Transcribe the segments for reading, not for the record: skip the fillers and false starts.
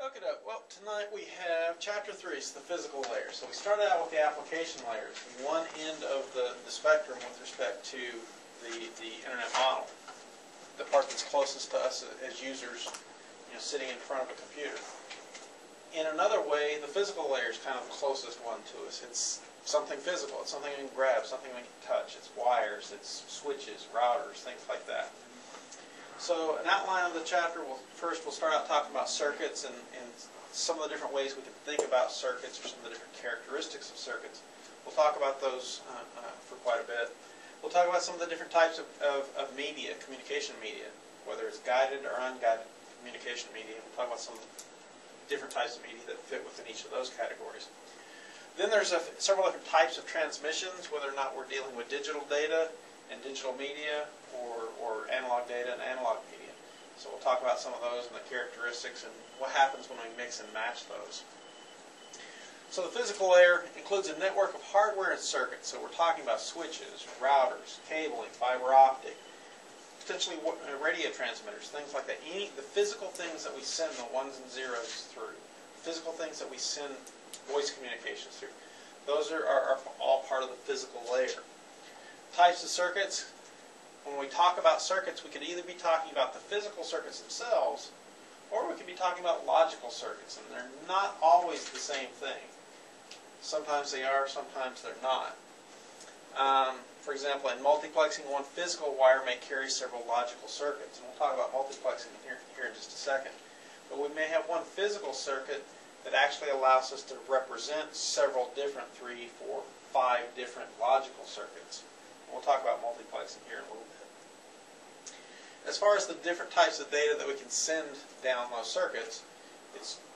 Okay, well, tonight we have Chapter 3, it's the physical layer. So we started out with the application layers, one end of the spectrum with respect to the Internet model, the part that's closest to us as users, sitting in front of a computer. In another way, the physical layer is kind of the closest one to us. It's something physical, it's something we can grab, something we can touch. It's wires, it's switches, routers, things like that. So an outline of the chapter, first we'll start out talking about circuits and some of the different ways we can think about circuits or some of the different characteristics of circuits. We'll talk about those for quite a bit. We'll talk about some of the different types of media, communication media, whether it's guided or unguided communication media. We'll talk about some different types of media that fit within each of those categories. Then there's several different types of transmissions, whether or not we're dealing with digital data and digital media or analog data and analog media. So we'll talk about some of those and the characteristics and what happens when we mix and match those. So the physical layer includes a network of hardware and circuits. So we're talking about switches, routers, cabling, fiber optic, potentially radio transmitters, things like that. The physical things that we send the ones and zeros through, physical things that we send voice communications through, those are all part of the physical layer. Types of circuits. When we talk about circuits, we could either be talking about the physical circuits themselves, or we could be talking about logical circuits, and they're not always the same thing. Sometimes they are, sometimes they're not. For example, in multiplexing, one physical wire may carry several logical circuits, and we'll talk about multiplexing here in just a second. But we may have one physical circuit that actually allows us to represent several different, 3, 4, 5 different logical circuits. We'll talk about multiplexing here in a little bit. As far as the different types of data that we can send down those circuits,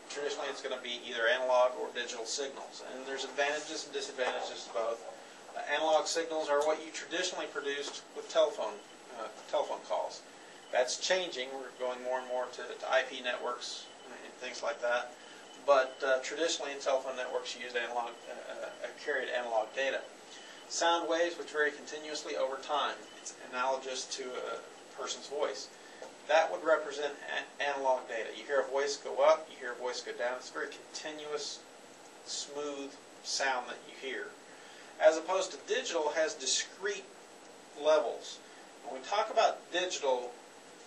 traditionally it's going to be either analog or digital signals. And there's advantages and disadvantages to both. Analog signals are what you traditionally produced with telephone calls. That's changing. We're going more and more to IP networks and things like that. But traditionally in telephone networks you used carried analog data. Sound waves which vary continuously over time. It's analogous to a person's voice. That would represent analog data. You hear a voice go up, you hear a voice go down. It's a very continuous, smooth sound that you hear. As opposed to digital, has discrete levels. When we talk about digital,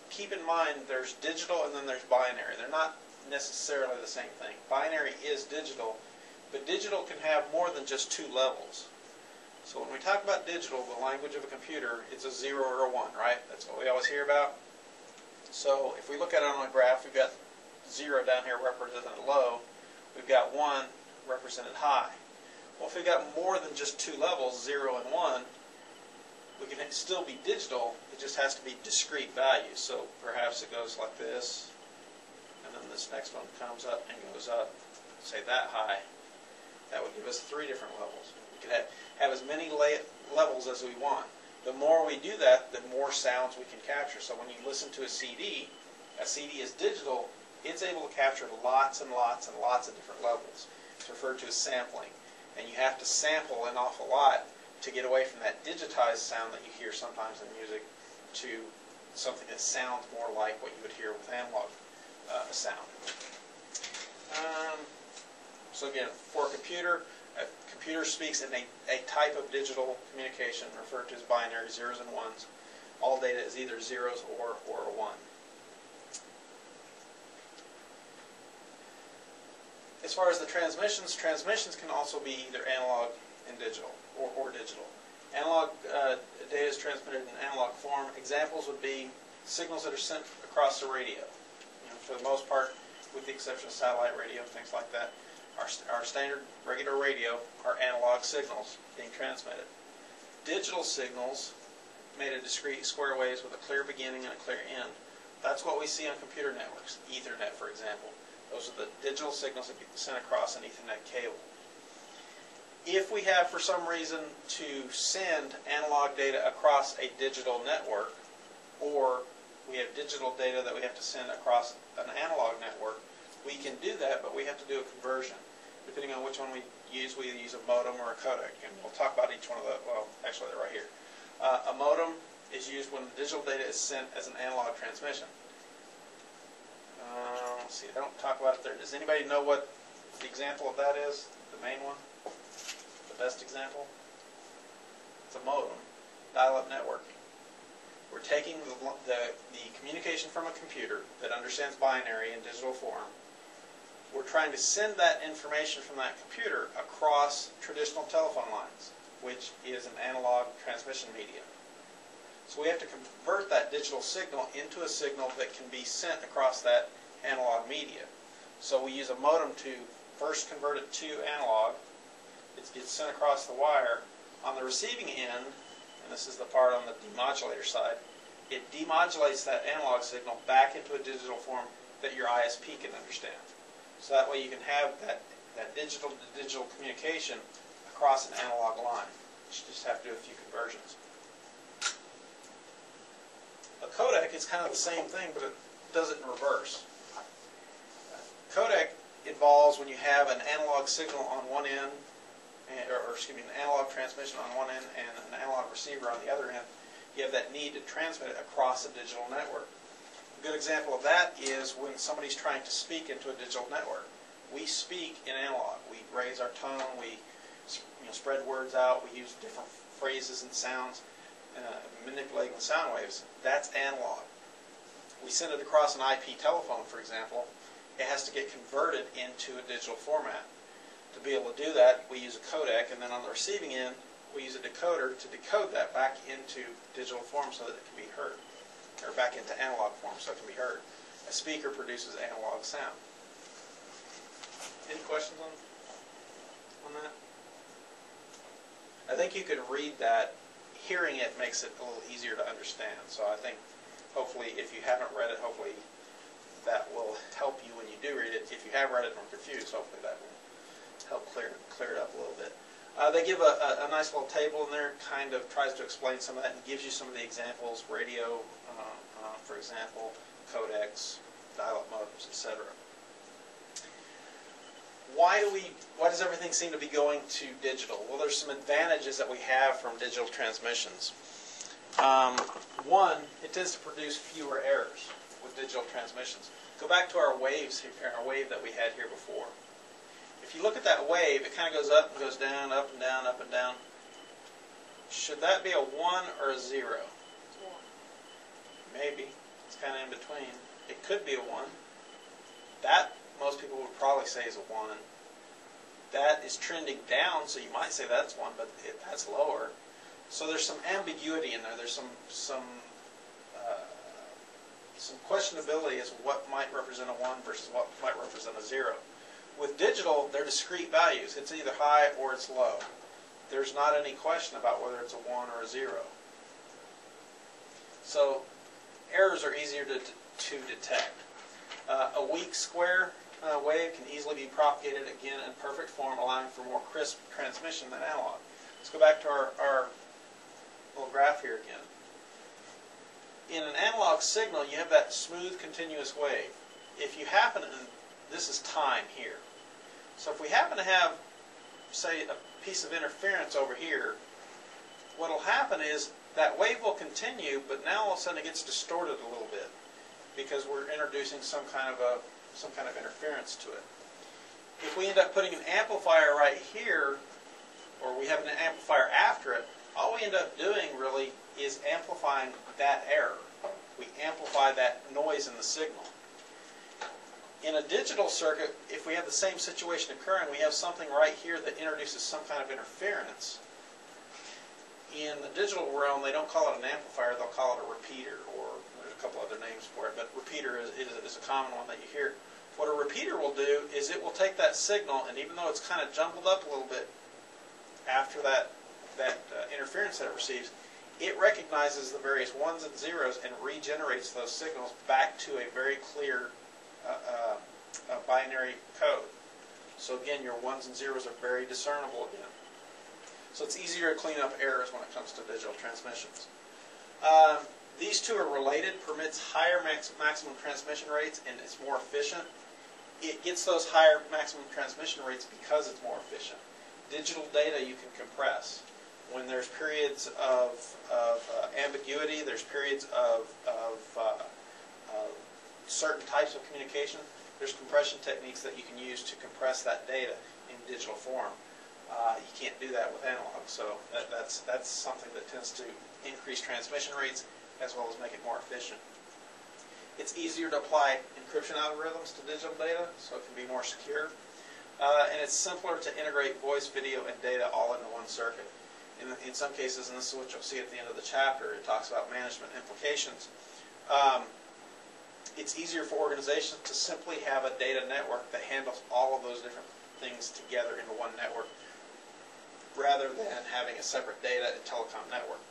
keep in mind there's digital and then there's binary. They're not necessarily the same thing. Binary is digital, but digital can have more than just 2 levels. So when we talk about digital, the language of a computer, it's a 0 or a 1, right? That's what we always hear about. So if we look at it on a graph, we've got 0 down here represented low. We've got 1 represented high. Well, if we've got more than just 2 levels, 0 and 1, we can still be digital. It just has to be discrete values. So perhaps it goes like this, and then this next one comes up and goes up, say that high. That would give us 3 different levels. We could have as many levels as we want. The more we do that, the more sounds we can capture. So when you listen to a CD is digital, it's able to capture lots and lots and lots of different levels. It's referred to as sampling. And you have to sample an awful lot to get away from that digitized sound that you hear sometimes in music to something that sounds more like what you would hear with analog sound. So again, for a computer speaks in a type of digital communication referred to as binary, 0s and 1s. All data is either 0s or a 1. As far as the transmissions can also be either analog and digital, or digital. Analog data is transmitted in analog form. Examples would be signals that are sent across the radio. For the most part, with the exception of satellite radio and things like that, our standard regular radio are analog signals being transmitted. Digital signals made of discrete square waves with a clear beginning and a clear end. That's what we see on computer networks, Ethernet for example. Those are the digital signals that get sent across an Ethernet cable. If we have, for some reason, to send analog data across a digital network, or we have digital data that we have to send across an analog network, we can do that, but we have to do a conversion. Depending on which one we use a modem or a codec. And we'll talk about each one of those. Well, actually, they're right here. A modem is used when the digital data is sent as an analog transmission. see, I don't talk about it there. Does anybody know what the example of that is? The main one? The best example? It's a modem, dial-up network. We're taking the communication from a computer that understands binary in digital form. We're trying to send that information from that computer across traditional telephone lines, which is an analog transmission medium. So we have to convert that digital signal into a signal that can be sent across that analog media. So we use a modem to first convert it to analog. It gets sent across the wire. On the receiving end, and this is the part on the demodulator side, it demodulates that analog signal back into a digital form that your ISP can understand. So that way you can have that digital-to-digital communication across an analog line. You just have to do a few conversions. A codec is kind of the same thing, but it does it in reverse. Codec involves when you have an analog signal on one end, or excuse me, an analog transmission on one end and an analog receiver on the other end, you have that need to transmit it across a digital network. A good example of that is when somebody's trying to speak into a digital network. We speak in analog. We raise our tone, we spread words out, we use different phrases and sounds, manipulating the sound waves. That's analog. We send it across an IP telephone, for example. It has to get converted into a digital format. To be able to do that, we use a codec, and then on the receiving end, we use a decoder to decode that back into digital form so that it can be heard, or back into analog form so it can be heard. A speaker produces analog sound. Any questions on that? I think you could read that. Hearing it makes it a little easier to understand. So I think, hopefully, if you haven't read it, hopefully that will help you when you do read it. If you have read it and are confused, hopefully that will help clear it up a little bit. They give a nice little table in there, kind of tries to explain some of that and gives you some of the examples, radio, for example, codecs, dial-up modems, etc. Why does everything seem to be going to digital? Well, there's some advantages that we have from digital transmissions. One, it tends to produce fewer errors with digital transmissions. Go back to our waves here, our wave that we had here before. If you look at that wave, it kind of goes up and goes down, up and down, up and down. Should that be a 1 or a 0? Maybe. It's kind of in between. It could be a 1. That, most people would probably say, is a 1. That is trending down, so you might say that's 1, but that's lower. So there's some ambiguity in there. There's some questionability as to what might represent a 1 versus what might represent a 0. With digital, they're discrete values. It's either high or it's low. There's not any question about whether it's a 1 or a 0. So errors are easier to detect. A weak square wave can easily be propagated again in perfect form, allowing for more crisp transmission than analog. Let's go back to our little graph here again. In an analog signal, you have that smooth, continuous wave. If you happen to, this is time here. So if we happen to have, say, a piece of interference over here, what will happen is that wave will continue, but now all of a sudden it gets distorted a little bit because we're introducing some kind of interference to it. If we end up putting an amplifier right here, or we have an amplifier after it, all we end up doing really is amplifying that error. We amplify that noise in the signal. In a digital circuit, if we have the same situation occurring, we have something right here that introduces some kind of interference. In the digital realm, they don't call it an amplifier, they'll call it a repeater, or there's a couple other names for it, but repeater is a common one that you hear. What a repeater will do is it will take that signal, and even though it's kind of jumbled up a little bit after that interference that it receives, it recognizes the various 1s and 0s and regenerates those signals back to a very clear binary code. So again, your 1s and 0s are very discernible again. So it's easier to clean up errors when it comes to digital transmissions. These two are related, permits higher maximum transmission rates, and it's more efficient. It gets those higher maximum transmission rates because it's more efficient. Digital data you can compress. When there's periods of ambiguity, there's periods of certain types of communication, there's compression techniques that you can use to compress that data in digital form. You can't do that with analog, so that's something that tends to increase transmission rates as well as make it more efficient. It's easier to apply encryption algorithms to digital data, so it can be more secure. And it's simpler to integrate voice, video, and data all into one circuit. In some cases, and this is what you'll see at the end of the chapter, it talks about management implications. It's easier for organizations to simply have a data network that handles all of those different things together into one network, rather than having a separate data and telecom network.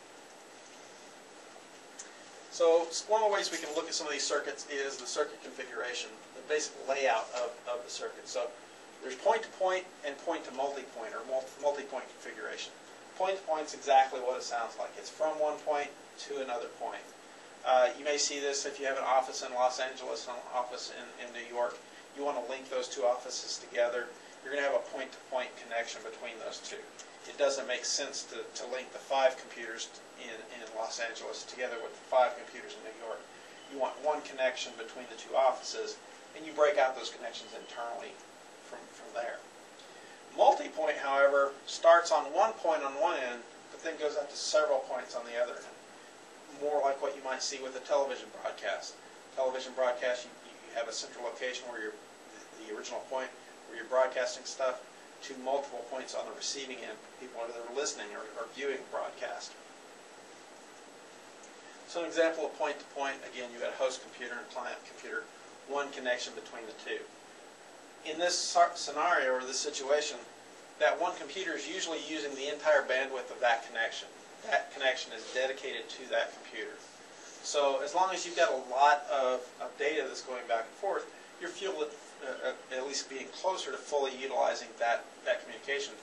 So one of the ways we can look at some of these circuits is the circuit configuration, the basic layout of the circuit. So there's point-to-point and point-to-multipoint, or multi-point configuration. Point-to-point is exactly what it sounds like. It's from one point to another point. You may see this if you have an office in Los Angeles and an office in New York. You want to link those two offices together. You're going to have a point-to-point connection between those two. It doesn't make sense to link the 5 computers in Los Angeles together with the 5 computers in New York. You want one connection between the two offices, and you break out those connections internally from there. Multi-point, however, starts on one point on one end, but then goes out to several points on the other end. More like what you might see with a television broadcast. Television broadcast, you have a central location where you're the original point where you're broadcasting stuff to multiple points on the receiving end, people that are listening or viewing the broadcast. So an example of point-to-point, again, you've got a host computer and client computer, one connection between the two. In this scenario or this situation, that one computer is usually using the entire bandwidth of that connection. That connection is dedicated to that computer. So as long as you've got a lot of data that's going back and forth, you're at least being closer to fully utilizing that communication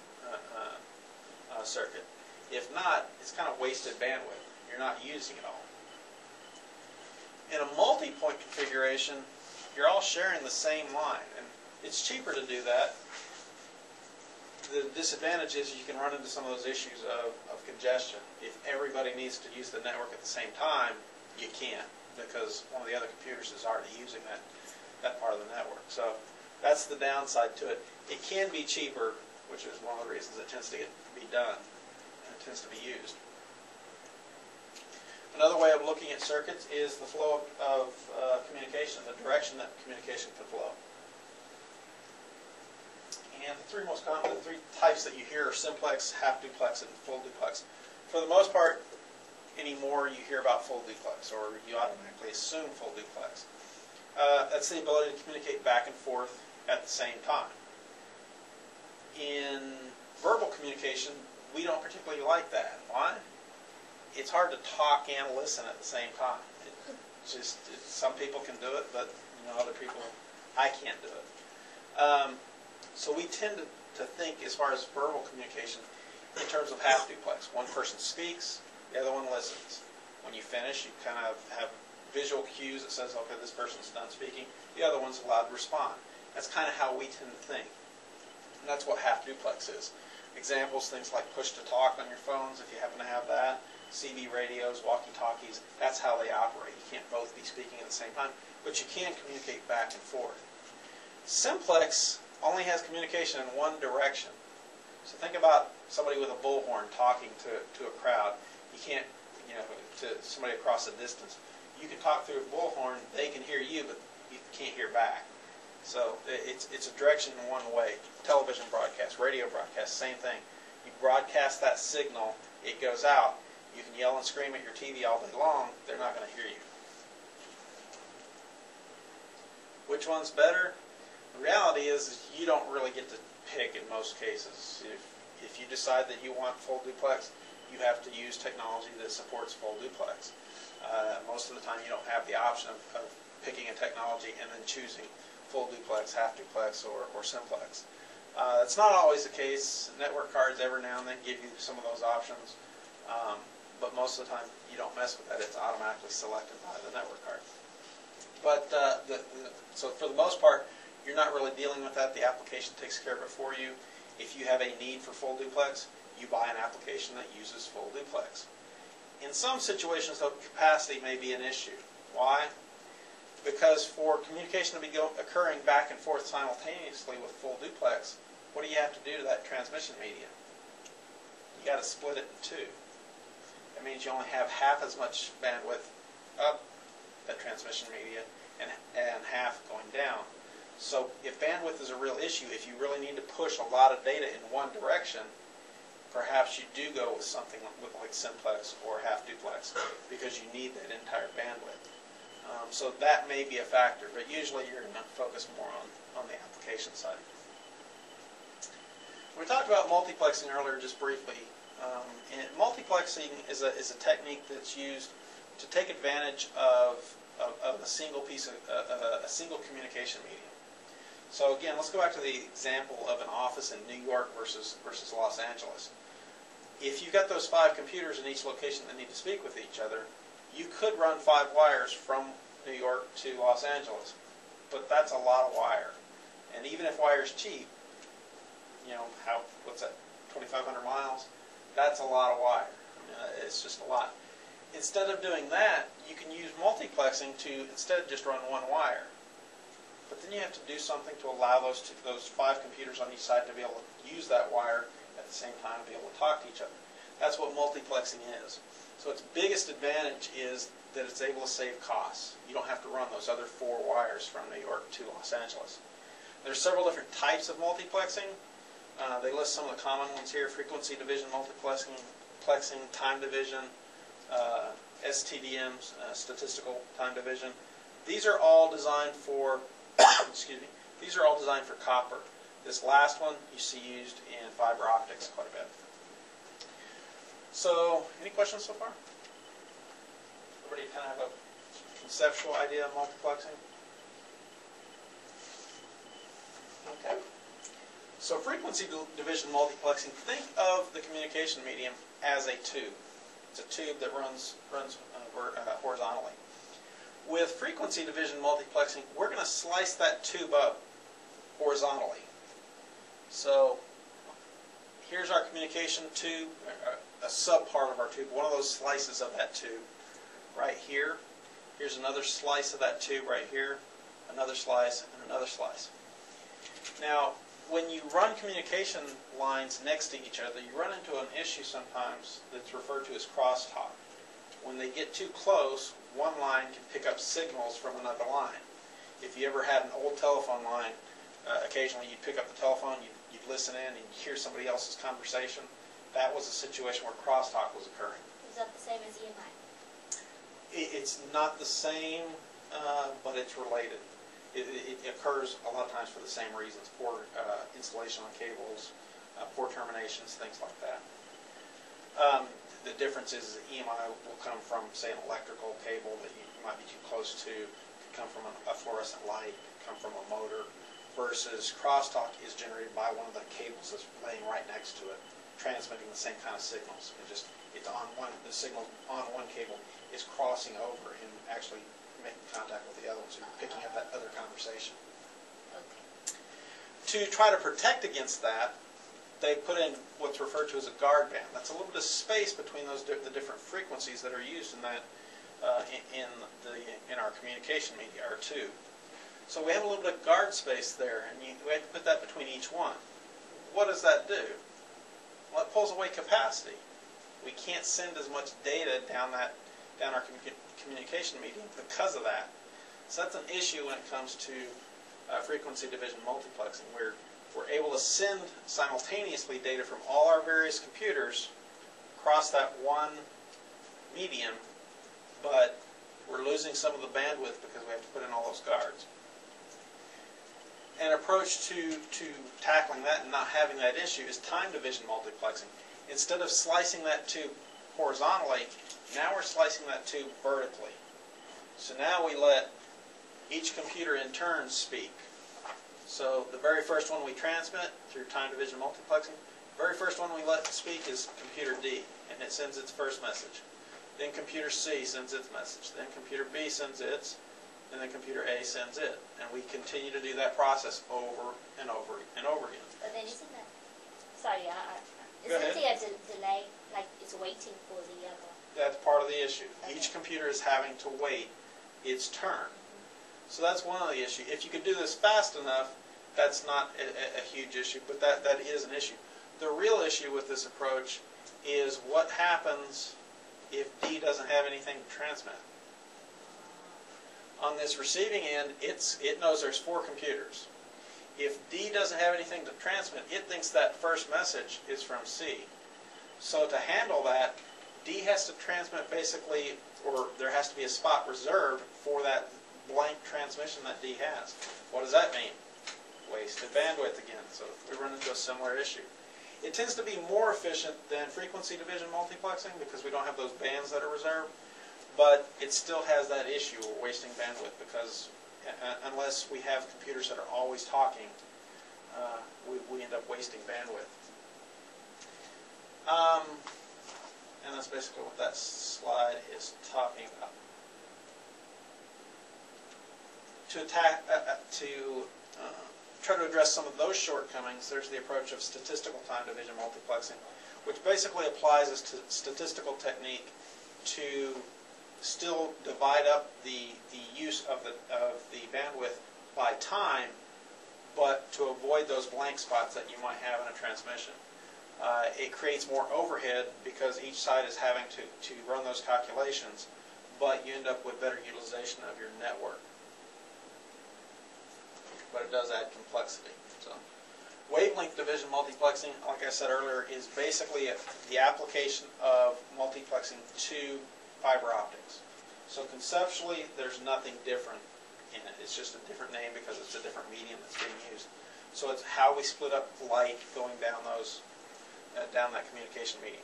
circuit. If not, it's kind of wasted bandwidth. You're not using it all. In a multi-point configuration, you're all sharing the same line, and it's cheaper to do that. The disadvantage is you can run into some of those issues of congestion. If everybody needs to use the network at the same time, you can't, because one of the other computers is already using that part of the network. So that's the downside to it. It can be cheaper, which is one of the reasons it tends to be done, and it tends to be used. Another way of looking at circuits is the flow of communication, the direction that communication can flow. And the three most common, the 3 types that you hear are simplex, half duplex, and full duplex. For the most part, anymore you hear about full duplex, or you automatically assume full duplex. That's the ability to communicate back and forth at the same time. In verbal communication, we don't particularly like that. Why? It's hard to talk and listen at the same time. Some people can do it, but other people, I can't do it. So we tend to think, as far as verbal communication, in terms of half duplex. One person speaks, the other one listens. When you finish, you kind of have visual cues that says, okay, this person's done speaking. The other one's allowed to respond. That's kind of how we tend to think. And that's what half duplex is. Examples, things like push-to-talk on your phones, if you happen to have that. CB radios, walkie-talkies, that's how they operate. You can't both be speaking at the same time, but you can communicate back and forth. Simplex only has communication in one direction. So think about somebody with a bullhorn talking to a crowd. You can't, to somebody across a distance. You can talk through a bullhorn, they can hear you, but you can't hear back. So it's a direction in one way. Television broadcast, radio broadcast, same thing. You broadcast that signal, it goes out. You can yell and scream at your TV all day long, they're not going to hear you. Which one's better? The reality is you don't really get to pick in most cases. If you decide that you want full duplex, you have to use technology that supports full duplex. Most of the time you don't have the option of picking a technology and then choosing full duplex, half duplex, or simplex. It's not always the case. Network cards every now and then give you some of those options, but most of the time you don't mess with that. It's automatically selected by the network card. But so for the most part, you're not really dealing with that. The application takes care of it for you. If you have a need for full duplex, you buy an application that uses full duplex. In some situations, though, capacity may be an issue. Why? Because for communication to be occurring back and forth simultaneously with full duplex, what do you have to do to that transmission medium? You got to split it in two. That means you only have half as much bandwidth up that transmission media and half going down. So if bandwidth is a real issue, if you really need to push a lot of data in one direction, perhaps you do go with something like simplex or half duplex because you need that entire bandwidth. So that may be a factor, but usually you're going to focus more on the application side. We talked about multiplexing earlier just briefly. And multiplexing is a technique that's used to take advantage of a single piece of a single communication medium. So again, let's go back to the example of an office in New York versus Los Angeles. If you've got those 5 computers in each location that need to speak with each other, you could run 5 wires from New York to Los Angeles, but that's a lot of wire. And even if wire's cheap, you know, what's that, 2,500 miles? That's a lot of wire. It's just a lot. Instead of doing that, you can use multiplexing to instead just run 1 wire. But then you have to do something to allow those 5 computers on each side to be able to use that wire at the same time to be able to talk to each other. That's what multiplexing is. So its biggest advantage is that it's able to save costs. You don't have to run those other 4 wires from New York to Los Angeles. There's several different types of multiplexing. They list some of the common ones here: frequency division multiplexing, time division, STDMs, statistical time division. These are all designed for excuse me. These are all designed for copper. This last one you see used in fiber optics quite a bit. So, any questions so far? Everybody kind of have a conceptual idea of multiplexing? Okay. So frequency division multiplexing, think of the communication medium as a tube. It's a tube that runs horizontally. With frequency division multiplexing, we're going to slice that tube up horizontally. So here's our communication tube, a sub-part of our tube, one of those slices of that tube right here. Here's another slice of that tube right here, another slice, and another slice. Now, when you run communication lines next to each other, you run into an issue sometimes that's referred to as crosstalk. When they get too close, one line can pick up signals from another line. If you ever had an old telephone line, occasionally you'd pick up the telephone, you'd listen in, and you'd hear somebody else's conversation. That was a situation where crosstalk was occurring. Is that the same as EMI? It's not the same, but it's related. It occurs a lot of times for the same reasons: poor installation on cables, poor terminations, things like that. The difference is EMI will come from, say, an electrical cable that you might be too close to, could come from a fluorescent light, could come from a motor, versus crosstalk is generated by one of the cables that's laying right next to it, transmitting the same kind of signals. It's on one, the signal on one cable is crossing over and actually making contact with the other one, so you're picking up that other conversation. To try to protect against that, they put in what's referred to as a guard band. That's a little bit of space between the different frequencies that are used in that in our communication media, our tube. So we have a little bit of guard space there, and we have to put that between each one. What does that do? Well, it pulls away capacity. We can't send as much data down our communication medium because of that. So that's an issue when it comes to frequency division multiplexing, where we're able to send simultaneously data from all our various computers across that one medium, but we're losing some of the bandwidth because we have to put in all those guards. An approach to tackling that and not having that issue is time division multiplexing. Instead of slicing that tube horizontally, now we're slicing that tube vertically. So now we let each computer in turn speak. So the very first one we transmit through time division multiplexing, the very first one we let speak is computer D, and it sends its first message. Then computer C sends its message. Then computer B sends its, and then computer A sends it. And we continue to do that process over and over and over again. But then isn't that, sorry, isn't there a delay, like it's waiting for the other? That's part of the issue. Okay. Each computer is having to wait its turn. So that's one of the issues. If you could do this fast enough, that's not a huge issue, but that is an issue. The real issue with this approach is what happens if D doesn't have anything to transmit. On this receiving end, it knows there's 4 computers. If D doesn't have anything to transmit, it thinks that first message is from C. So to handle that, D has to transmit basically, or there has to be a spot reserved for that blank transmission that D has. What does that mean? Wasted bandwidth again. So we run into a similar issue. It tends to be more efficient than frequency division multiplexing because we don't have those bands that are reserved, but it still has that issue of wasting bandwidth because unless we have computers that are always talking, we end up wasting bandwidth. And that's basically what that slide is talking about. To try to address some of those shortcomings, there's the approach of statistical time division multiplexing, which basically applies a statistical technique to still divide up the use of the bandwidth by time, but to avoid those blank spots that you might have in a transmission. It creates more overhead because each side is having to run those calculations, but you end up with better utilization of your network. But it does add complexity. So, wavelength division multiplexing, like I said earlier, is basically the application of multiplexing to fiber optics. So conceptually, there's nothing different in it. It's just a different name because it's a different medium that's being used. So it's how we split up light going down those down that communication medium.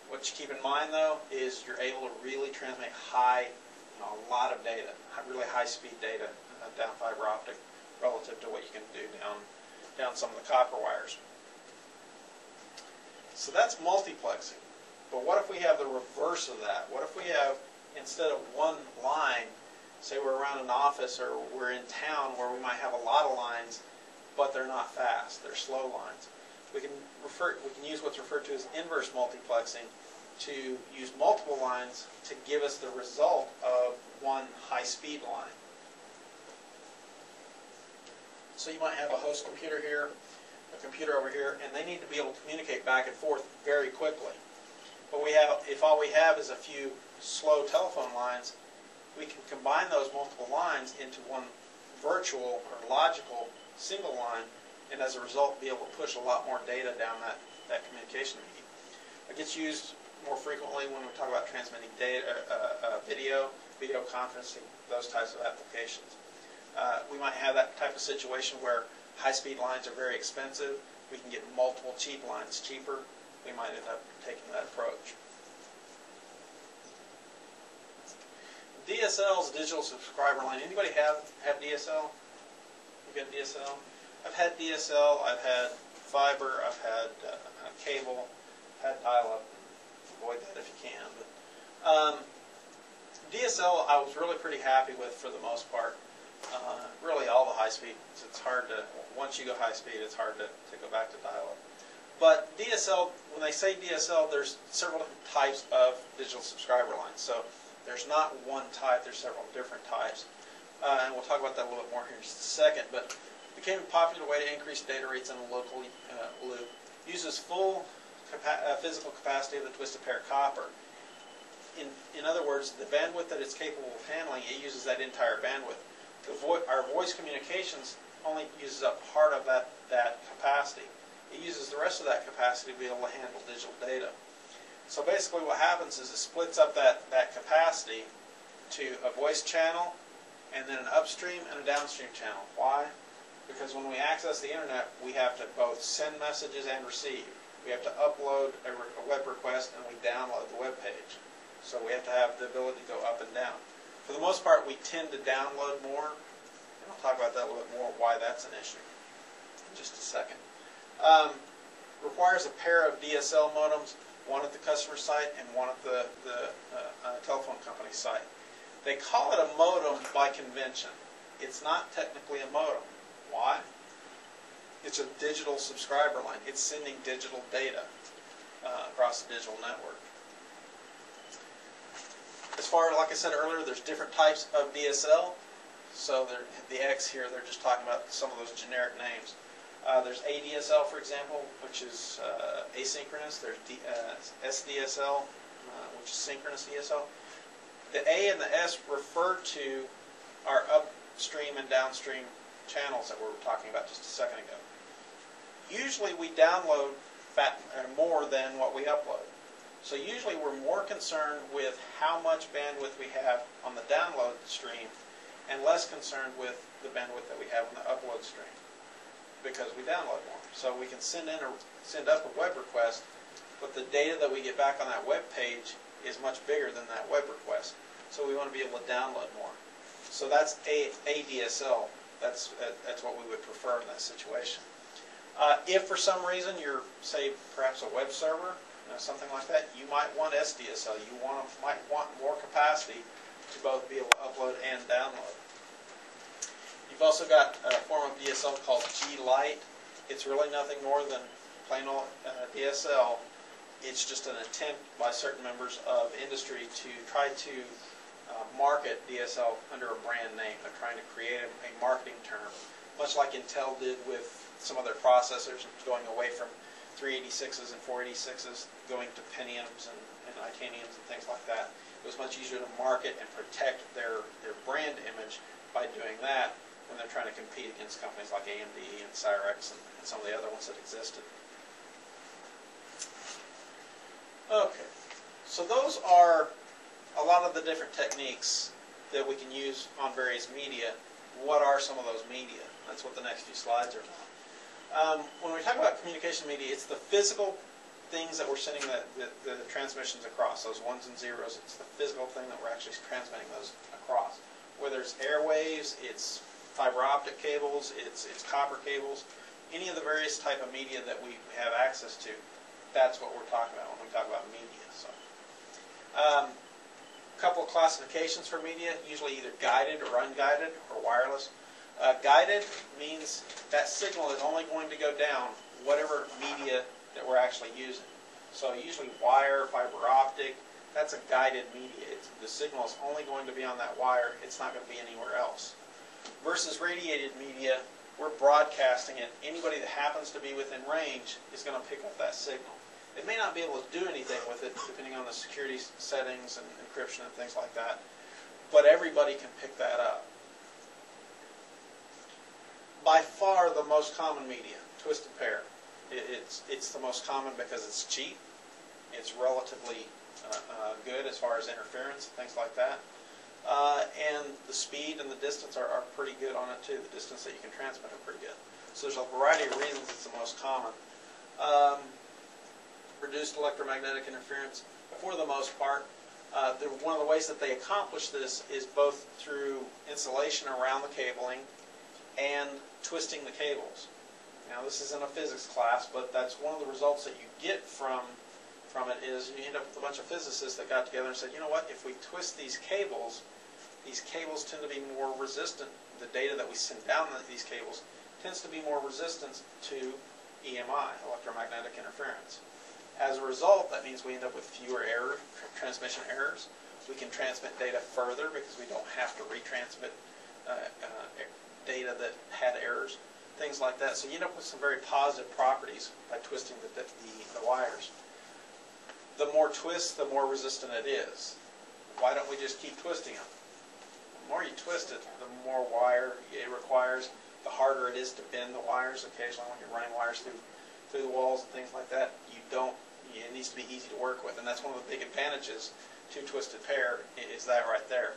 What you keep in mind though is you're able to really transmit a lot of data, really high-speed data down fiber optic relative to what you can do down some of the copper wires. So that's multiplexing. But what if we have the reverse of that? What if we have, instead of one line, say we're around an office or we're in town where we might have a lot of lines, but they're not fast, they're slow lines. We can use what's referred to as inverse multiplexing to use multiple lines to give us the result of one high-speed line. So you might have a host computer here, a computer over here, and they need to be able to communicate back and forth very quickly. But if all we have is a few slow telephone lines, we can combine those multiple lines into one virtual or logical single line, and as a result be able to push a lot more data down that communication medium. It gets used more frequently when we talk about transmitting data, video conferencing, those types of applications. We might have that type of situation where high-speed lines are very expensive. We can get multiple cheap lines cheaper. We might end up taking that approach. DSL is digital subscriber line. Anybody have DSL? You got DSL? I've had DSL. I've had fiber. I've had cable. I've had dial-up. Avoid that if you can. But DSL, I was really pretty happy with for the most part. Really, all the high speed. It's hard to once you go high speed, it's hard to go back to dial-up. But DSL, when they say DSL, there's several different types of digital subscriber lines. So there's not one type, there's several different types. And we'll talk about that a little bit more here in just a second. But it became a popular way to increase data rates in a local loop. Uses full physical capacity of the twisted pair copper. In other words, the bandwidth that it's capable of handling, it uses that entire bandwidth. Our voice communications only uses up part of that capacity. It uses the rest of that capacity to be able to handle digital data. So basically what happens is it splits up that capacity to a voice channel and then an upstream and a downstream channel. Why? Because when we access the internet, we have to both send messages and receive. We have to upload a web request and we download the web page. So we have to have the ability to go up and down. For the most part, we tend to download more. And I'll talk about that a little bit more, why that's an issue in just a second. Requires a pair of DSL modems, one at the customer site and one at the telephone company site. They call it a modem by convention. It's not technically a modem. Why? It's a digital subscriber line. It's sending digital data across the digital network. As far as, like I said earlier, there's different types of DSL. So the X here, they're just talking about some of those generic names. There's ADSL, for example, which is asynchronous. There's SDSL, which is synchronous DSL. The A and the S refer to our upstream and downstream channels that we were talking about just a second ago. Usually we download more than what we upload. So usually we're more concerned with how much bandwidth we have on the download stream and less concerned with the bandwidth that we have on the upload stream, because we download more. So we can send up a web request, but the data that we get back on that web page is much bigger than that web request. So we want to be able to download more. So that's ADSL. That's what we would prefer in that situation. If for some reason you're, say, perhaps a web server, something like that, you might want SDSL. You might want more capacity to both be able to upload and download. You've also got a form of DSL called G-Lite. It's really nothing more than plain old DSL. It's just an attempt by certain members of industry to try to market DSL under a brand name. They're trying to create a marketing term, much like Intel did with some of their processors, going away from 386s and 486s, going to Pentiums and Itaniums and things like that. It was much easier to market and protect their brand image by doing that when they're trying to compete against companies like AMD and Cyrix and some of the other ones that existed. Okay, so those are a lot of the different techniques that we can use on various media. What are some of those media? That's what the next few slides are about. When we talk about communication media, it's the physical things that we're sending the transmissions across, those ones and zeros. It's the physical thing that we're actually transmitting those across. Whether it's airwaves, it's fiber optic cables, it's copper cables, any of the various type of media that we have access to, that's what we're talking about when we talk about media. So, a couple of classifications for media, usually either guided or unguided or wireless. Guided means that signal is only going to go down whatever media that we're actually using. So usually wire, fiber optic, that's a guided media. The signal is only going to be on that wire. It's not going to be anywhere else. Versus radiated media, we're broadcasting it. Anybody that happens to be within range is going to pick up that signal. It may not be able to do anything with it depending on the security settings and encryption and things like that, but everybody can pick that up. By far the most common media, twisted pair. It's the most common because it's cheap, it's relatively good as far as interference and things like that, and the speed and the distance are pretty good on it too. The distance that you can transmit are pretty good. So there's a variety of reasons it's the most common. Reduced electromagnetic interference, for the most part. One of the ways that they accomplish this is both through insulation around the cabling and twisting the cables. Now this isn't a physics class, but that's one of the results that you get from it is you end up with a bunch of physicists that got together and said, you know what, if we twist these cables tend to be more resistant. The data that we send down these cables tends to be more resistant to EMI, electromagnetic interference. As a result, that means we end up with fewer transmission errors. We can transmit data further because we don't have to retransmit data that had errors, things like that. So you end up with some very positive properties by twisting the wires. The more twists, the more resistant it is. Why don't we just keep twisting them? The more you twist it, the more wire it requires, the harder it is to bend the wires. Occasionally when you're running wires through the walls and things like that, it needs to be easy to work with, and that's one of the big advantages to twisted pair, is that right there.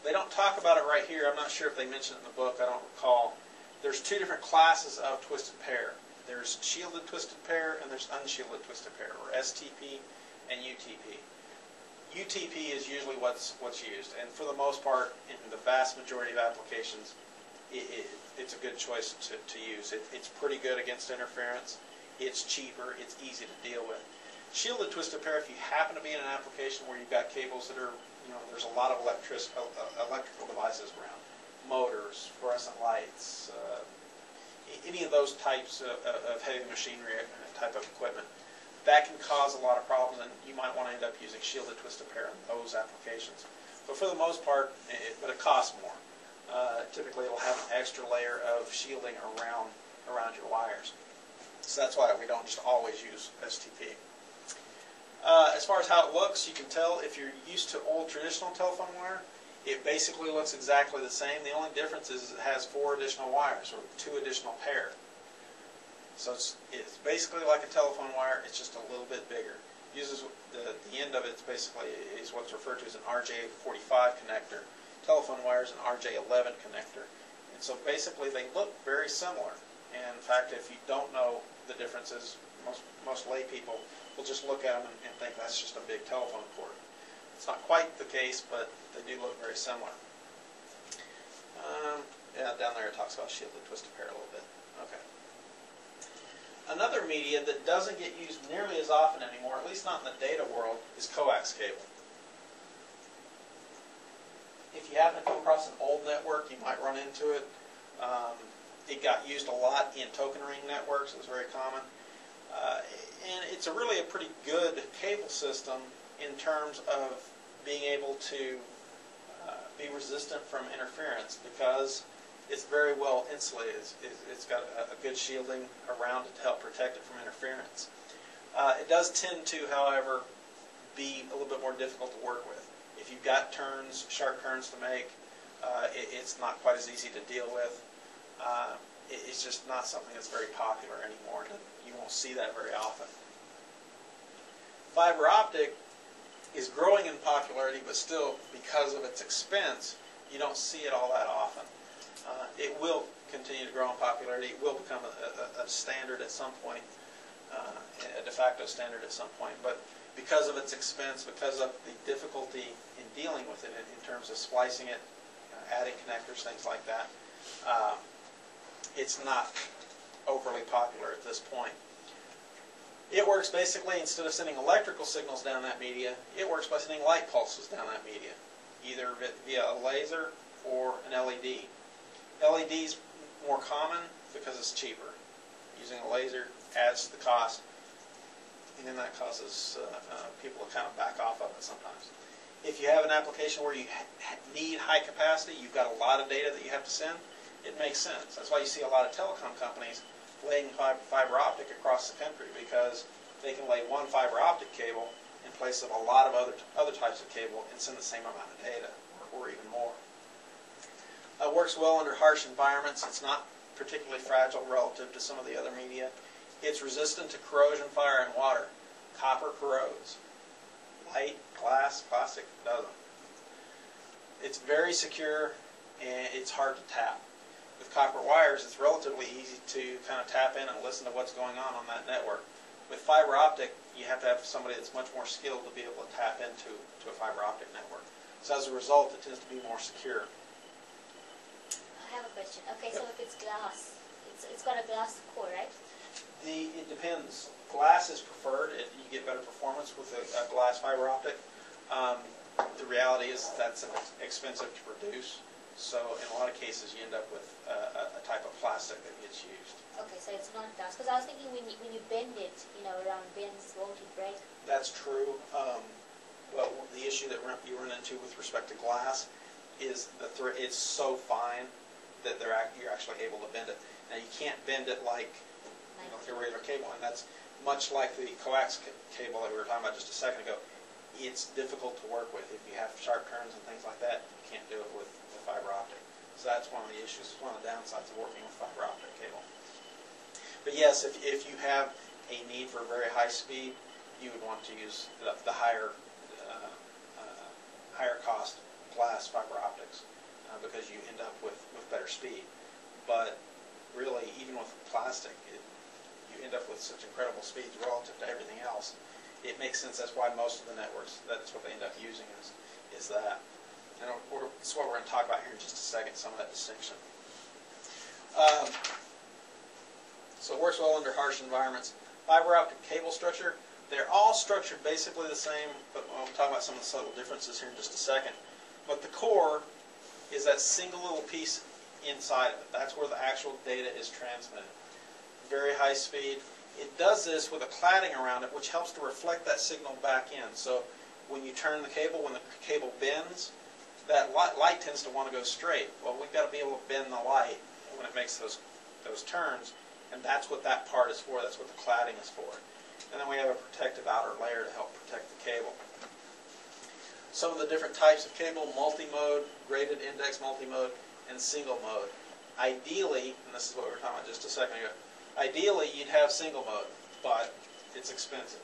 They don't talk about it right here. I'm not sure if they mention it in the book. I don't recall. There's two different classes of twisted pair. There's shielded twisted pair and there's unshielded twisted pair, or STP and UTP. UTP is usually what's used, and for the most part, in the vast majority of applications, it's a good choice to use. It's pretty good against interference. It's cheaper. It's easy to deal with. Shielded twisted pair, if you happen to be in an application where you've got cables that are, there's a lot of electrical devices around, motors, fluorescent lights, any of those types of heavy machinery type of equipment, that can cause a lot of problems, and you might want to end up using shielded twisted pair in those applications. But for the most part, but it costs more. typically it'll have an extra layer of shielding around your wires. So that's why we don't just always use STP. As far as how it looks, you can tell if you're used to old traditional telephone wire, it basically looks exactly the same. The only difference is it has 4 additional wires, or 2 additional pair. So it's basically like a telephone wire, it's just a little bit bigger. Uses the end of it basically is what's referred to as an RJ45 connector. Telephone wire is an RJ11 connector. And so basically they look very similar. And in fact, if you don't know the differences, most lay people will just look at them and think that's just a big telephone cord. It's not quite the case, but they do look very similar. Yeah, down there it talks about shielded twisted pair a little bit. Okay. Another media that doesn't get used nearly as often anymore, at least not in the data world, is coax cable. If you happen to come across an old network, you might run into it. It got used a lot in token ring networks. It was very common. And it's really a pretty good cable system in terms of being able to be resistant from interference because it's very well insulated. It's got a good shielding around it to help protect it from interference. It does tend to, however, be a little bit more difficult to work with. If you've got turns, sharp turns to make, it's not quite as easy to deal with. It's just not something that's very popular anymore. You won't see that very often. Fiber optic is growing in popularity, but still, because of its expense, you don't see it all that often. It will continue to grow in popularity. It will become a standard at some point, a de facto standard at some point. But because of its expense, because of the difficulty in dealing with it in terms of splicing it, adding connectors, things like that, it's not overly popular at this point. It works basically, instead of sending electrical signals down that media, it works by sending light pulses down that media, either via a laser or an LED. LED is more common because it's cheaper. Using a laser adds to the cost, and then that causes people to kind of back off of it sometimes. If you have an application where you need high capacity, you've got a lot of data that you have to send, it makes sense. That's why you see a lot of telecom companies laying fiber optic across the country, because they can lay one fiber optic cable in place of a lot of other types of cable and send the same amount of data, or even more. It works well under harsh environments. It's not particularly fragile relative to some of the other media. It's resistant to corrosion, fire, and water. Copper corrodes. Light, glass, plastic doesn't. It's very secure, and it's hard to tap. With copper wires, it's relatively easy to kind of tap in and listen to what's going on that network. With fiber optic, you have to have somebody that's much more skilled to be able to tap into a fiber optic network. So as a result, it tends to be more secure. I have a question. Okay, so if it's glass, it's got a glass core, right? It depends. Glass is preferred. You get better performance with a glass fiber optic. The reality is that's expensive to produce. So in a lot of cases, you end up with a type of plastic that gets used. Okay, so it's not glass. Because I was thinking when you bend it, around bends, won't it break? That's true. Well, the issue that you run into with respect to glass is it's so fine that you're actually able to bend it. Now you can't bend it like a regular cable, and that's much like the coax cable that we were talking about just a second ago. It's difficult to work with. If you have sharp turns and things like that, you can't do it with fiber optic. So that's one of the issues, one of the downsides of working with fiber optic cable. But yes, if you have a need for very high speed, you would want to use the higher cost glass fiber optics because you end up with better speed. But really, even with plastic, you end up with such incredible speeds relative to everything else. It makes sense. That's why most of the networks, that's what they end up using is that. And that's what we're going to talk about here in just a second, some of that distinction. So it works well under harsh environments. Fiber optic cable structure, they're all structured basically the same, but we'll talk about some of the subtle differences here in just a second. But the core is that single little piece inside of it. That's where the actual data is transmitted. Very high speed. It does this with a cladding around it, which helps to reflect that signal back in. So when you turn the cable, when the cable bends, that light tends to want to go straight. Well, we've got to be able to bend the light when it makes those turns, and that's what that part is for. That's what the cladding is for. And then we have a protective outer layer to help protect the cable. Some of the different types of cable: multi-mode, graded index multi-mode, and single mode. Ideally, and this is what we were talking about just a second ago, ideally you'd have single mode, but it's expensive.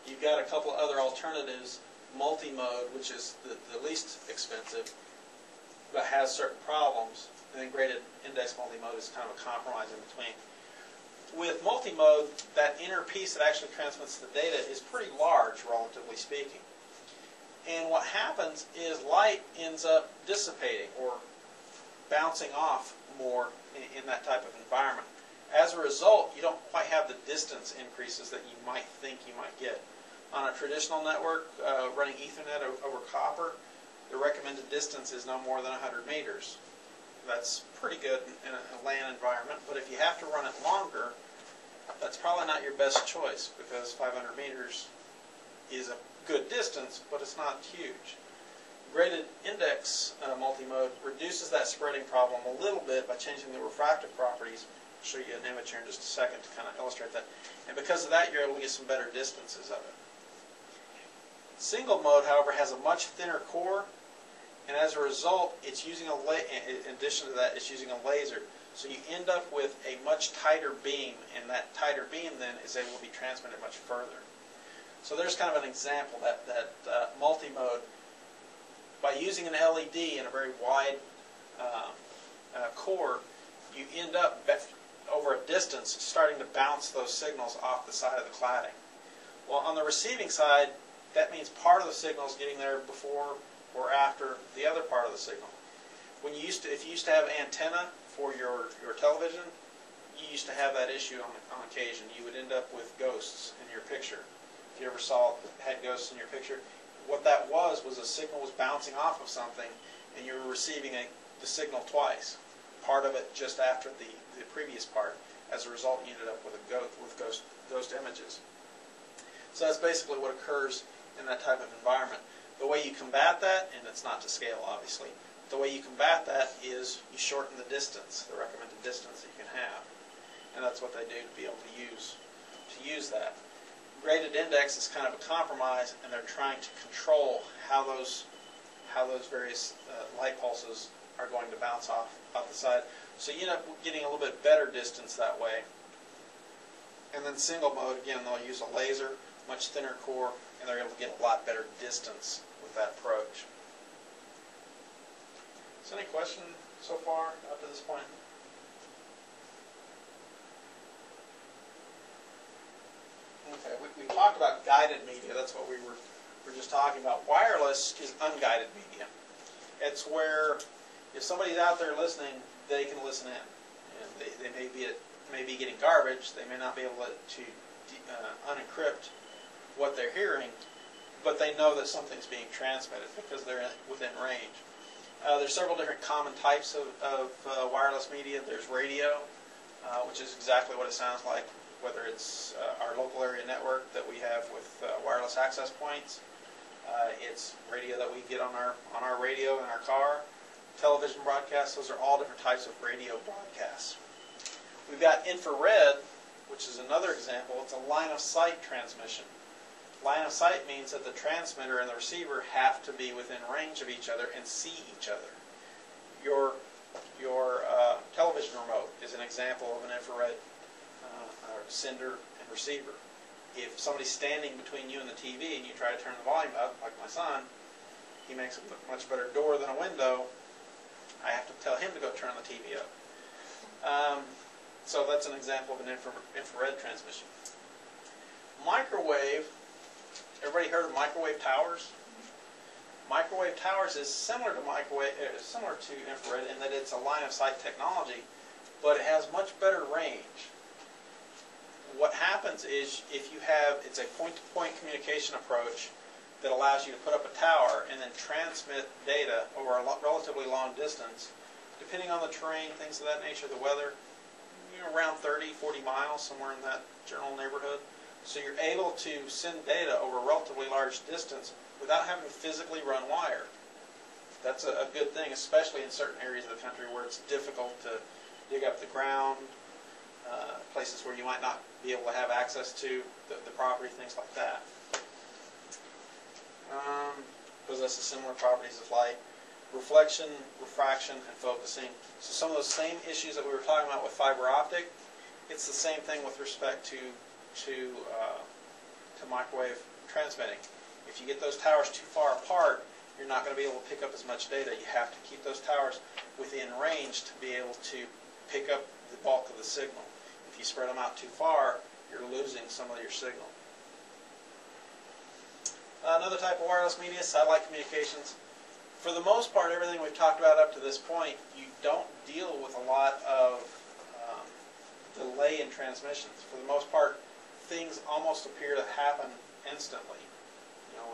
You've got a couple of other alternatives. Multi-mode, which is the least expensive, but has certain problems, and then graded index multi-mode is kind of a compromise in between. With multi-mode, that inner piece that actually transmits the data is pretty large, relatively speaking. And what happens is light ends up dissipating or bouncing off more in that type of environment. As a result, you don't quite have the distance increases that you might think you might get. On a traditional network running Ethernet over copper, the recommended distance is no more than 100 meters. That's pretty good in a LAN environment, but if you have to run it longer, that's probably not your best choice, because 500 meters is a good distance, but it's not huge. Graded index multi-mode reduces that spreading problem a little bit by changing the refractive properties. I'll show you an image here in just a second to kind of illustrate that. And because of that, you're able to get some better distances of it. Single mode, however, has a much thinner core, and as a result, it's using in addition to that, it's using a laser. So you end up with a much tighter beam, and that tighter beam then is able to be transmitted much further. So there's kind of an example that multi-mode, by using an LED in a very wide core, you end up over a distance starting to bounce those signals off the side of the cladding. Well, on the receiving side, that means part of the signal is getting there before or after the other part of the signal. If you used to have antenna for your television, you used to have that issue on occasion. You would end up with ghosts in your picture. If you ever had ghosts in your picture, what that was a signal was bouncing off of something, and you were receiving the signal twice. Part of it just after the previous part. As a result, you ended up with ghost images. So that's basically what occurs in that type of environment. The way you combat that, and it's not to scale obviously, the way you combat that is you shorten the distance, the recommended distance that you can have. And that's what they do to be able to use that. Graded index is kind of a compromise, and they're trying to control how those various light pulses are going to bounce off the side. So you end up getting a little bit better distance that way. And then single mode, again, they'll use a laser, much thinner core, and they're able to get a lot better distance with that approach. Is there any question so far up to this point? Okay, we talked about guided media. That's what we were just talking about. Wireless is unguided media. It's where if somebody's out there listening, they can listen in. And they may be getting garbage. They may not be able to unencrypt what they're hearing, but they know that something's being transmitted because they're within range. There's several different common types of wireless media. There's radio, which is exactly what it sounds like, whether it's our local area network that we have with wireless access points. It's radio that we get on our radio in our car. Television broadcasts, those are all different types of radio broadcasts. We've got infrared, which is another example. It's a line of sight transmission. Line of sight means that the transmitter and the receiver have to be within range of each other and see each other. Your television remote is an example of an infrared sender and receiver. If somebody's standing between you and the TV and you try to turn the volume up, like my son, he makes a much better door than a window. I have to tell him to go turn the TV up. So that's an example of an infrared transmission. Microwave. Everybody heard of microwave towers? Microwave towers is similar to infrared in that it's a line of sight technology, but it has much better range. What happens is it's a point-to-point communication approach that allows you to put up a tower and then transmit data over a relatively long distance, depending on the terrain, things of that nature, the weather, around 30, 40 miles, somewhere in that general neighborhood. So you're able to send data over a relatively large distance without having to physically run wire. That's a good thing, especially in certain areas of the country where it's difficult to dig up the ground, places where you might not be able to have access to the property, things like that. Possesses similar properties as light. Reflection, refraction, and focusing. So some of those same issues that we were talking about with fiber optic, it's the same thing with respect to microwave transmitting. If you get those towers too far apart, you're not going to be able to pick up as much data. You have to keep those towers within range to be able to pick up the bulk of the signal. If you spread them out too far, you're losing some of your signal. Another type of wireless media, satellite communications. For the most part, everything we've talked about up to this point, you don't deal with a lot of delay in transmissions. For the most part, things almost appear to happen instantly. You know,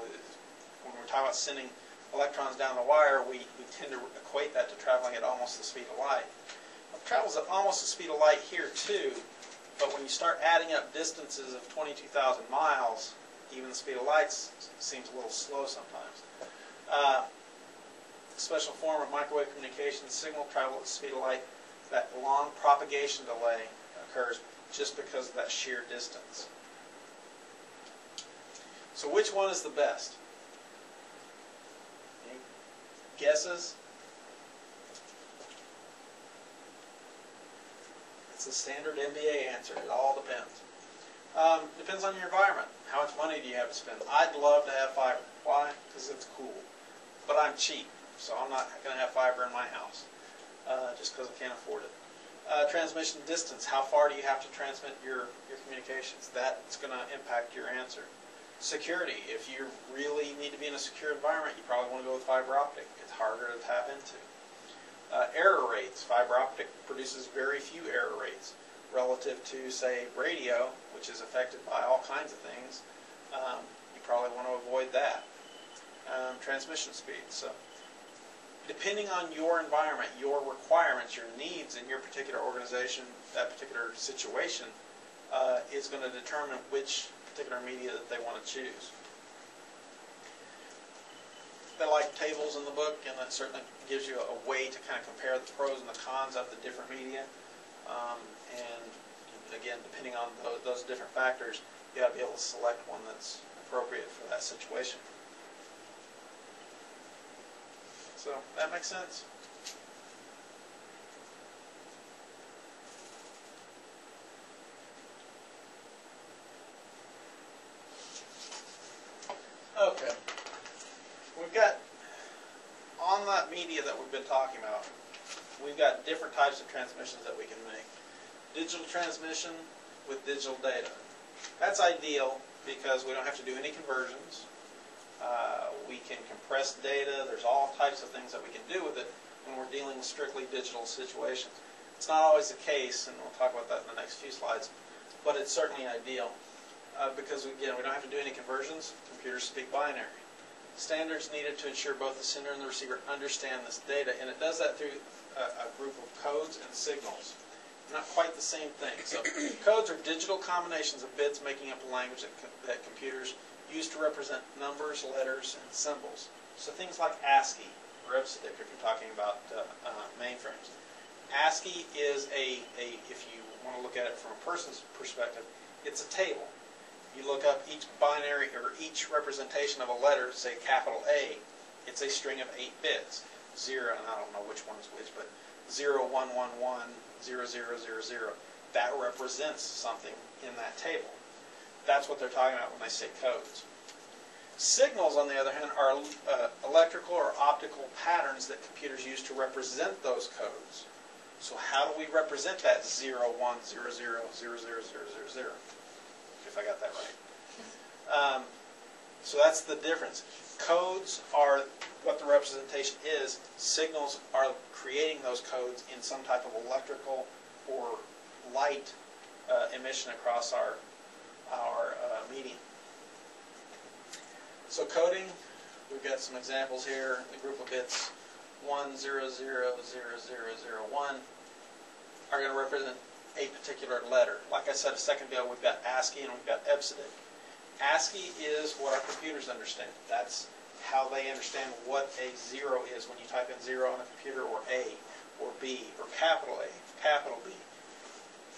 when we're talking about sending electrons down the wire, we tend to equate that to traveling at almost the speed of light. It travels at almost the speed of light here too, but when you start adding up distances of 22,000 miles, even the speed of light seems a little slow sometimes. Special form of microwave communication, signal travel at the speed of light. That long propagation delay occurs just because of that sheer distance. So which one is the best? Any guesses? It's a standard MBA answer. It all depends. Depends on your environment. How much money do you have to spend? I'd love to have fiber. Why? Because it's cool. But I'm cheap, so I'm not going to have fiber in my house just because I can't afford it. Transmission distance. How far do you have to transmit your communications? That's going to impact your answer. Security. If you really need to be in a secure environment, you probably want to go with fiber optic. It's harder to tap into. Error rates. Fiber optic produces very few error rates relative to, say, radio, which is affected by all kinds of things. You probably want to avoid that. Transmission speed. So, depending on your environment, your requirements, your needs in your particular organization, that particular situation, is going to determine which particular media that they want to choose. They like tables in the book, and that certainly gives you a way to kind of compare the pros and the cons of the different media. And again, depending on those different factors, you got to be able to select one that's appropriate for that situation. So that makes sense. Okay. We've got, on that media that we've been talking about, we've got different types of transmissions that we can make. Digital transmission with digital data. That's ideal because we don't have to do any conversions. We can compress data. There's all types of things that we can do with it when we're dealing with strictly digital situations. It's not always the case, and we'll talk about that in the next few slides, but it's certainly ideal because, again, we don't have to do any conversions. Computers speak binary. Standards needed to ensure both the sender and the receiver understand this data, and it does that through a group of codes and signals. Not quite the same thing. So codes are digital combinations of bits making up a language that computers use to represent numbers, letters, and symbols. So things like ASCII, or EBCDIC if you're talking about mainframes. ASCII is if you want to look at it from a person's perspective, it's a table. You look up each binary or each representation of a letter, say capital A, it's a string of 8 bits. 0, and I don't know which one is which, but 0, 1, 1, 1, 0, 0, 0, 0. That represents something in that table. That's what they're talking about when they say codes. Signals, on the other hand, are electrical or optical patterns that computers use to represent those codes. So how do we represent that 0, 1, 0, 0, 0, 0, 0, 0, 0, if I got that right? So that's the difference. Codes are what the representation is. Signals are creating those codes in some type of electrical or light emission across our medium. So coding, we've got some examples here. The group of bits 1, 0, 0, 0, 0, 0, 1 are going to represent a particular letter. Like I said a second ago, we've got ASCII and we've got EBCDIC. ASCII is what our computers understand. That's how they understand what a 0 is when you type in 0 on a computer, or A, or B, or capital A, capital B.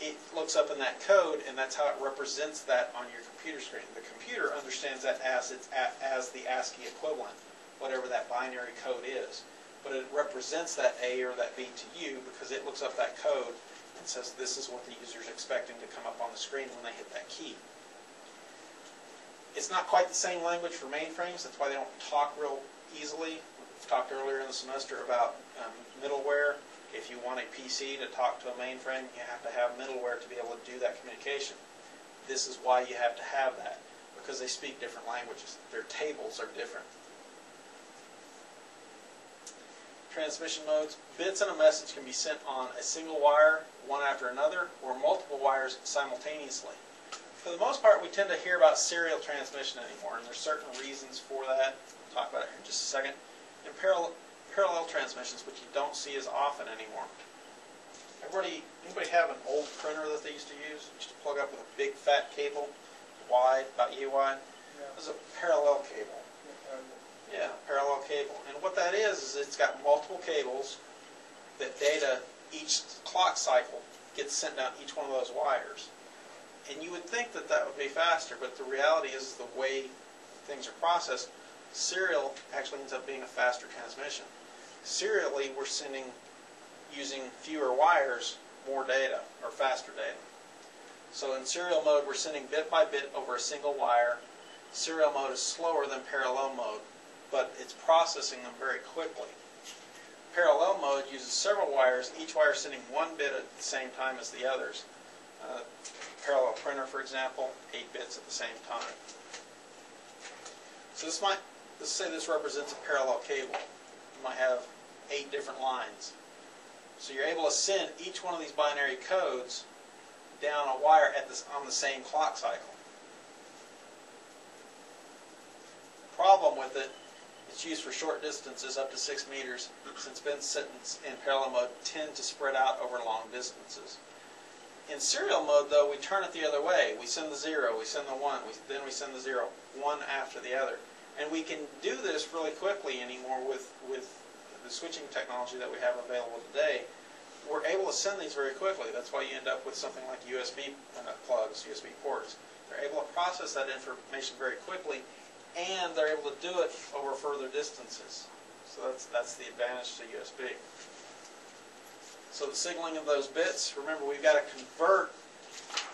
It looks up in that code, and that's how it represents that on your computer screen. The computer understands that as the ASCII equivalent, whatever that binary code is. But it represents that A or that B to you because it looks up that code and says this is what the user is expecting to come up on the screen when they hit that key. It's not quite the same language for mainframes. That's why they don't talk real easily. We've talked earlier in the semester about middleware. If you want a PC to talk to a mainframe, you have to have middleware to be able to do that communication. This is why you have to have that, because they speak different languages. Their tables are different. Transmission modes. Bits in a message can be sent on a single wire, one after another, or multiple wires simultaneously. For the most part, we tend to hear about serial transmission anymore, and there's certain reasons for that. We'll talk about it here in just a second. And parallel transmissions, which you don't see as often anymore. Anybody have an old printer that they used to use? Used to plug up with a big fat cable, wide, about yay wide? Yeah. It was a parallel cable. Yeah, parallel cable. And what that is it's got multiple cables that data each clock cycle gets sent down each one of those wires. And you would think that that would be faster, but the reality is the way things are processed, serial actually ends up being a faster transmission. Serially, we're sending, using fewer wires, more data, or faster data. So in serial mode, we're sending bit by bit over a single wire. Serial mode is slower than parallel mode, but it's processing them very quickly. Parallel mode uses several wires, each wire sending one bit at the same time as the others. Parallel printer, for example, 8 bits at the same time. So let's say this represents a parallel cable. You might have 8 different lines. So you're able to send each one of these binary codes down a wire on the same clock cycle. Problem with it, it's used for short distances up to 6 meters, since bits sent in parallel mode tend to spread out over long distances. In serial mode, though, we turn it the other way. We send the 0, we send the 1, then we send the 0, one after the other. And we can do this really quickly anymore with the switching technology that we have available today. We're able to send these very quickly. That's why you end up with something like USB plugs, USB ports. They're able to process that information very quickly, and they're able to do it over further distances. So that's the advantage to USB. So the signaling of those bits, remember we've got to convert,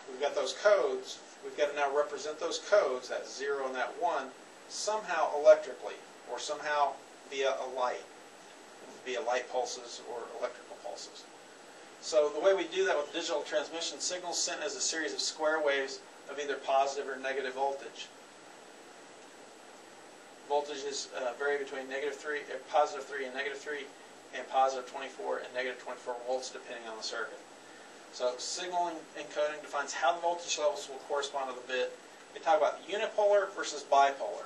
we've got those codes, we've got to now represent those codes, that 0 and that 1, somehow electrically, or somehow via a light, via light pulses or electrical pulses. So the way we do that with digital transmission, signals sent as a series of square waves of either positive or negative voltage. Voltages vary between positive 3 and negative 3, and positive 24 and negative 24 volts depending on the circuit. So signal encoding defines how the voltage levels will correspond to the bit. We talk about unipolar versus bipolar.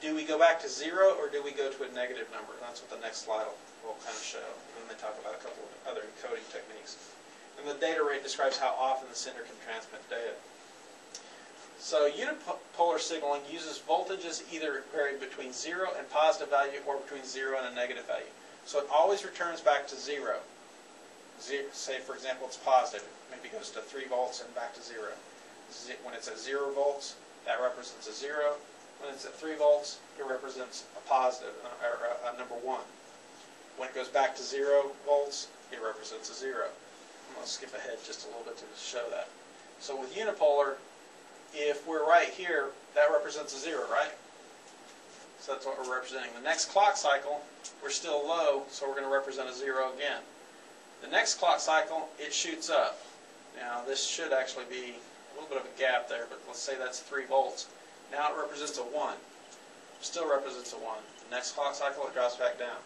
Do we go back to 0 or do we go to a negative number? That's what the next slide will kind of show. And then they talk about a couple of other encoding techniques. And the data rate describes how often the sender can transmit data. So unipolar signaling uses voltages either vary between 0 and positive value or between 0 and a negative value. So it always returns back to 0. Say, for example, it's positive. Maybe it goes to 3 volts and back to 0. When it's at 0 volts, that represents a 0. When it's at 3 volts, it represents a positive, or a number 1. When it goes back to 0 volts, it represents a 0. I'm going to skip ahead just a little bit to show that. So with unipolar, if we're right here, that represents a 0, right? So that's what we're representing. The next clock cycle, we're still low, so we're going to represent a 0 again. The next clock cycle, it shoots up. Now, this should actually be a little bit of a gap there, but let's say that's 3 volts. Now it represents a 1. Still represents a 1. The next clock cycle, it drops back down.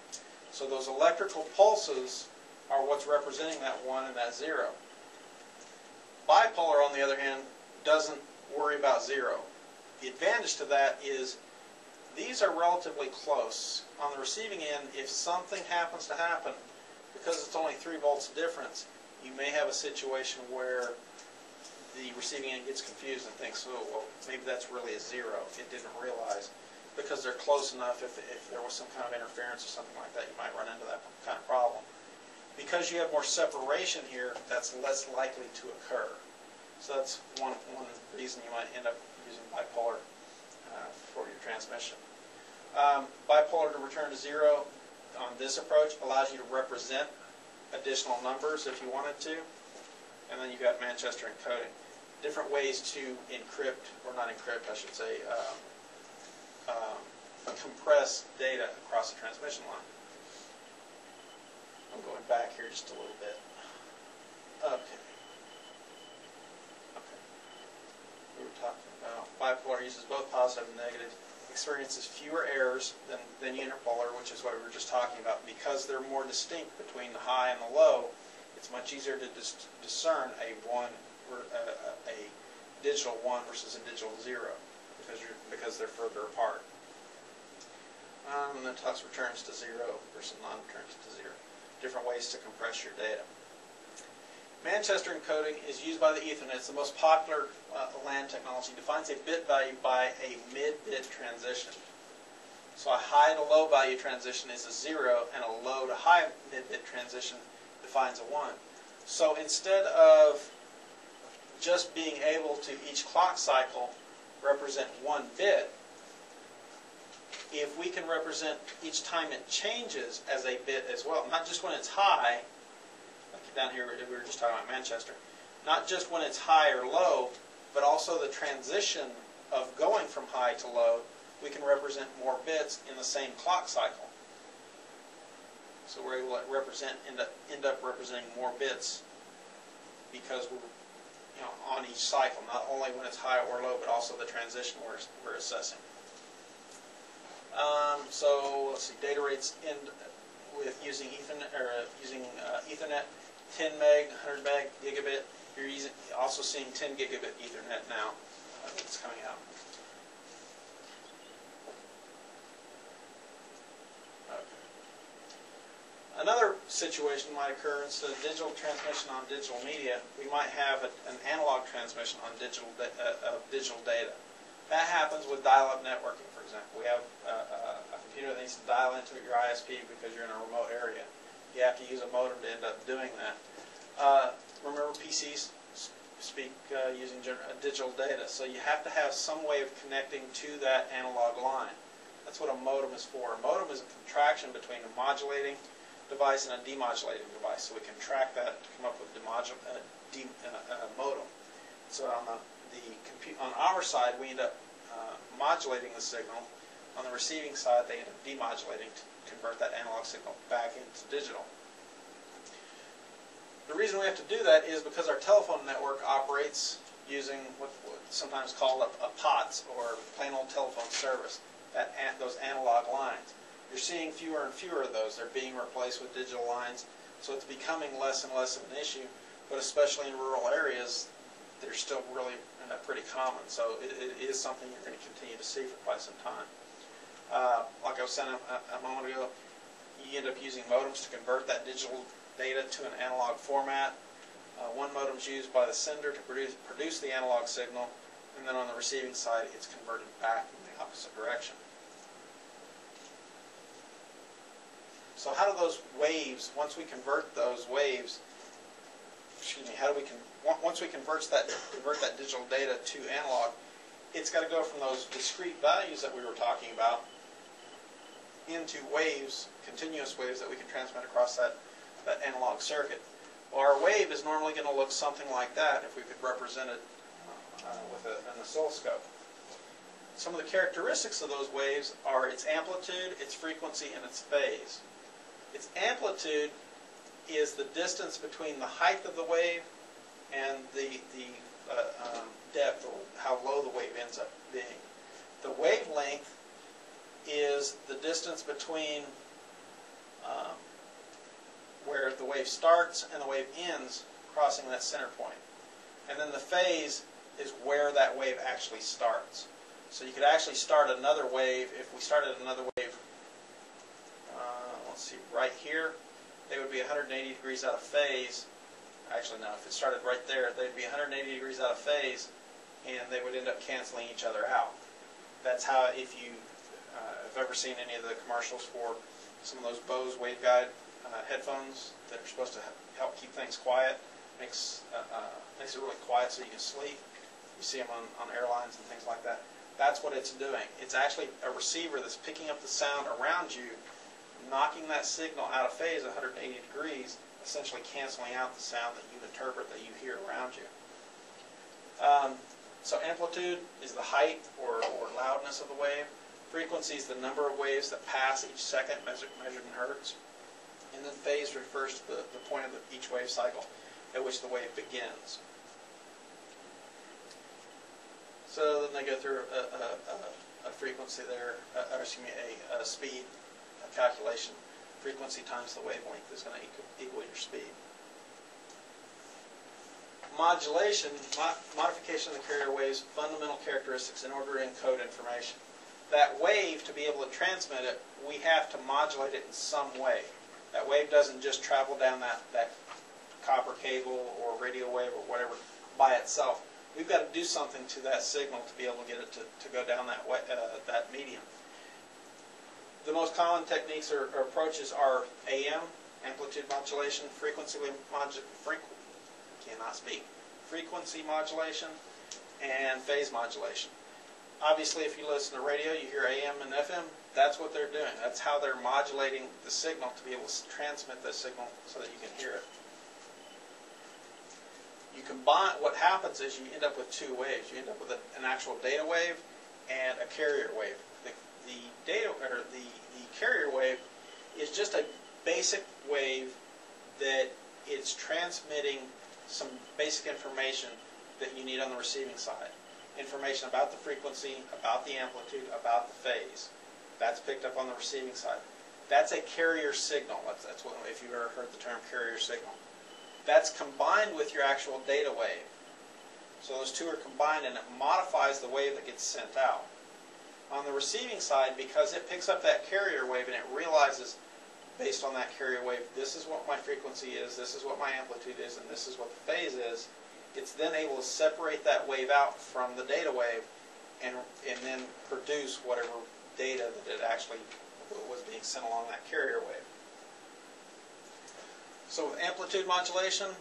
So those electrical pulses are what's representing that 1 and that 0. Bipolar, on the other hand, doesn't worry about 0. The advantage to that is these are relatively close. On the receiving end, if something happens to happen, because it's only 3 volts difference, you may have a situation where the receiving end gets confused and thinks, oh, well, maybe that's really a 0. It didn't realize. because they're close enough. If there was some kind of interference or something like that, you might run into that kind of problem. Because you have more separation here, that's less likely to occur. So that's one reason you might end up using bipolar for your transmission. Bipolar to return to zero on this approach allows you to represent additional numbers if you wanted to. And then you've got Manchester encoding. Different ways to encrypt, or not encrypt, I should say, compress data across the transmission line. I'm going back here just a little bit. Okay. We were talking about bipolar uses both positive and negative, experiences fewer errors than unipolar, which is what we were just talking about. Because they're more distinct between the high and the low, it's much easier to discern a digital 1 versus a digital 0 because they're further apart. And then talks returns to 0 versus non-returns to 0. Different ways to compress your data. Manchester encoding is used by the Ethernet. It's the most popular LAN technology. Defines a bit value by a mid-bit transition. So a high to low value transition is a 0, and a low to high mid-bit transition defines a 1. So instead of just being able to each clock cycle represent 1 bit, if we can represent each time it changes as a bit as well, not just when it's high, like down here we were just talking about Manchester, not just when it's high or low, but also the transition of going from high to low, we can represent more bits in the same clock cycle. So we're able to end up representing more bits because we're on each cycle, not only when it's high or low, but also the transition we're assessing. So let's see, data rates end with using Ethernet, 10 meg, 100 meg, gigabit. You're also seeing 10 gigabit Ethernet now that's coming out. Okay. Another situation might occur instead of digital transmission on digital media, we might have an analog transmission on digital data. That happens with dial-up networking, for example. We have a computer that needs to dial into your ISP because you're in a remote area. You have to use a modem to end up doing that. Remember, PCs speak using digital data, so you have to have some way of connecting to that analog line. That's what a modem is for. A modem is a contraction between a modulating device and a demodulating device, so we can track that to come up with modem. So on our side, we end up modulating the signal. On the receiving side, they end up demodulating to convert that analog signal back into digital. The reason we have to do that is because our telephone network operates using what's sometimes called a POTS, or plain old telephone service, those analog lines. You're seeing fewer and fewer of those. They're being replaced with digital lines, so it's becoming less and less of an issue, but especially in rural areas, they're still really pretty common, so it is something you're going to continue to see for quite some time. Like I was saying a moment ago, you end up using modems to convert that digital data to an analog format. One modem is used by the sender to produce the analog signal, and then on the receiving side, it's converted back in the opposite direction. So how do those waves, once we convert those waves, once we convert that digital data to analog, it's got to go from those discrete values that we were talking about into waves, continuous waves that we can transmit across that analog circuit. Well, our wave is normally going to look something like that if we could represent it with an oscilloscope. Some of the characteristics of those waves are its amplitude, its frequency, and its phase. Its amplitude is the distance between the height of the wave and the depth, or how low the wave ends up being. The wavelength is the distance between where the wave starts and the wave ends, crossing that center point. And then the phase is where that wave actually starts. So you could actually start another wave. If we started another wave, let's see, right here, they would be 180 degrees out of phase. Actually, no, if it started right there, they'd be 180 degrees out of phase, and they would end up canceling each other out. That's how, if you ever seen any of the commercials for some of those Bose waveguide headphones that are supposed to help keep things quiet, makes it really quiet so you can sleep. You see them on airlines and things like that. That's what it's doing. It's actually a receiver that's picking up the sound around you, knocking that signal out of phase 180 degrees, essentially canceling out the sound that you interpret, that you hear around you. So amplitude is the height or loudness of the wave. Frequency is the number of waves that pass each second, measured in hertz. And then phase refers to the point of each wave cycle at which the wave begins. So then they go through a frequency there, or excuse me, a speed calculation. Frequency times the wavelength is going to equal your speed. Modulation, modification of the carrier wave's fundamental characteristics in order to encode information. That wave, to be able to transmit it, we have to modulate it in some way. That wave doesn't just travel down that copper cable or radio wave or whatever by itself. We've got to do something to that signal to be able to get it to go down that way, that medium. The most common techniques or approaches are AM, amplitude modulation, frequency modulation, and phase modulation. Obviously, if you listen to radio, you hear AM and FM. That's what they're doing. That's how they're modulating the signal to be able to transmit the signal so that you can hear it. You combine, what happens is you end up with two waves. You end up with an actual data wave and a carrier wave. The carrier wave is just a basic wave that it's transmitting some basic information that you need on the receiving side. Information about the frequency, about the amplitude, about the phase. That's picked up on the receiving side. That's a carrier signal. That's what, if you've ever heard the term carrier signal. That's combined with your actual data wave. So those two are combined and it modifies the wave that gets sent out. On the receiving side, because it picks up that carrier wave and it realizes, based on that carrier wave, this is what my frequency is, this is what my amplitude is, and this is what the phase is, it's then able to separate that wave out from the data wave and then produce whatever data that it actually was being sent along that carrier wave. So with amplitude modulation,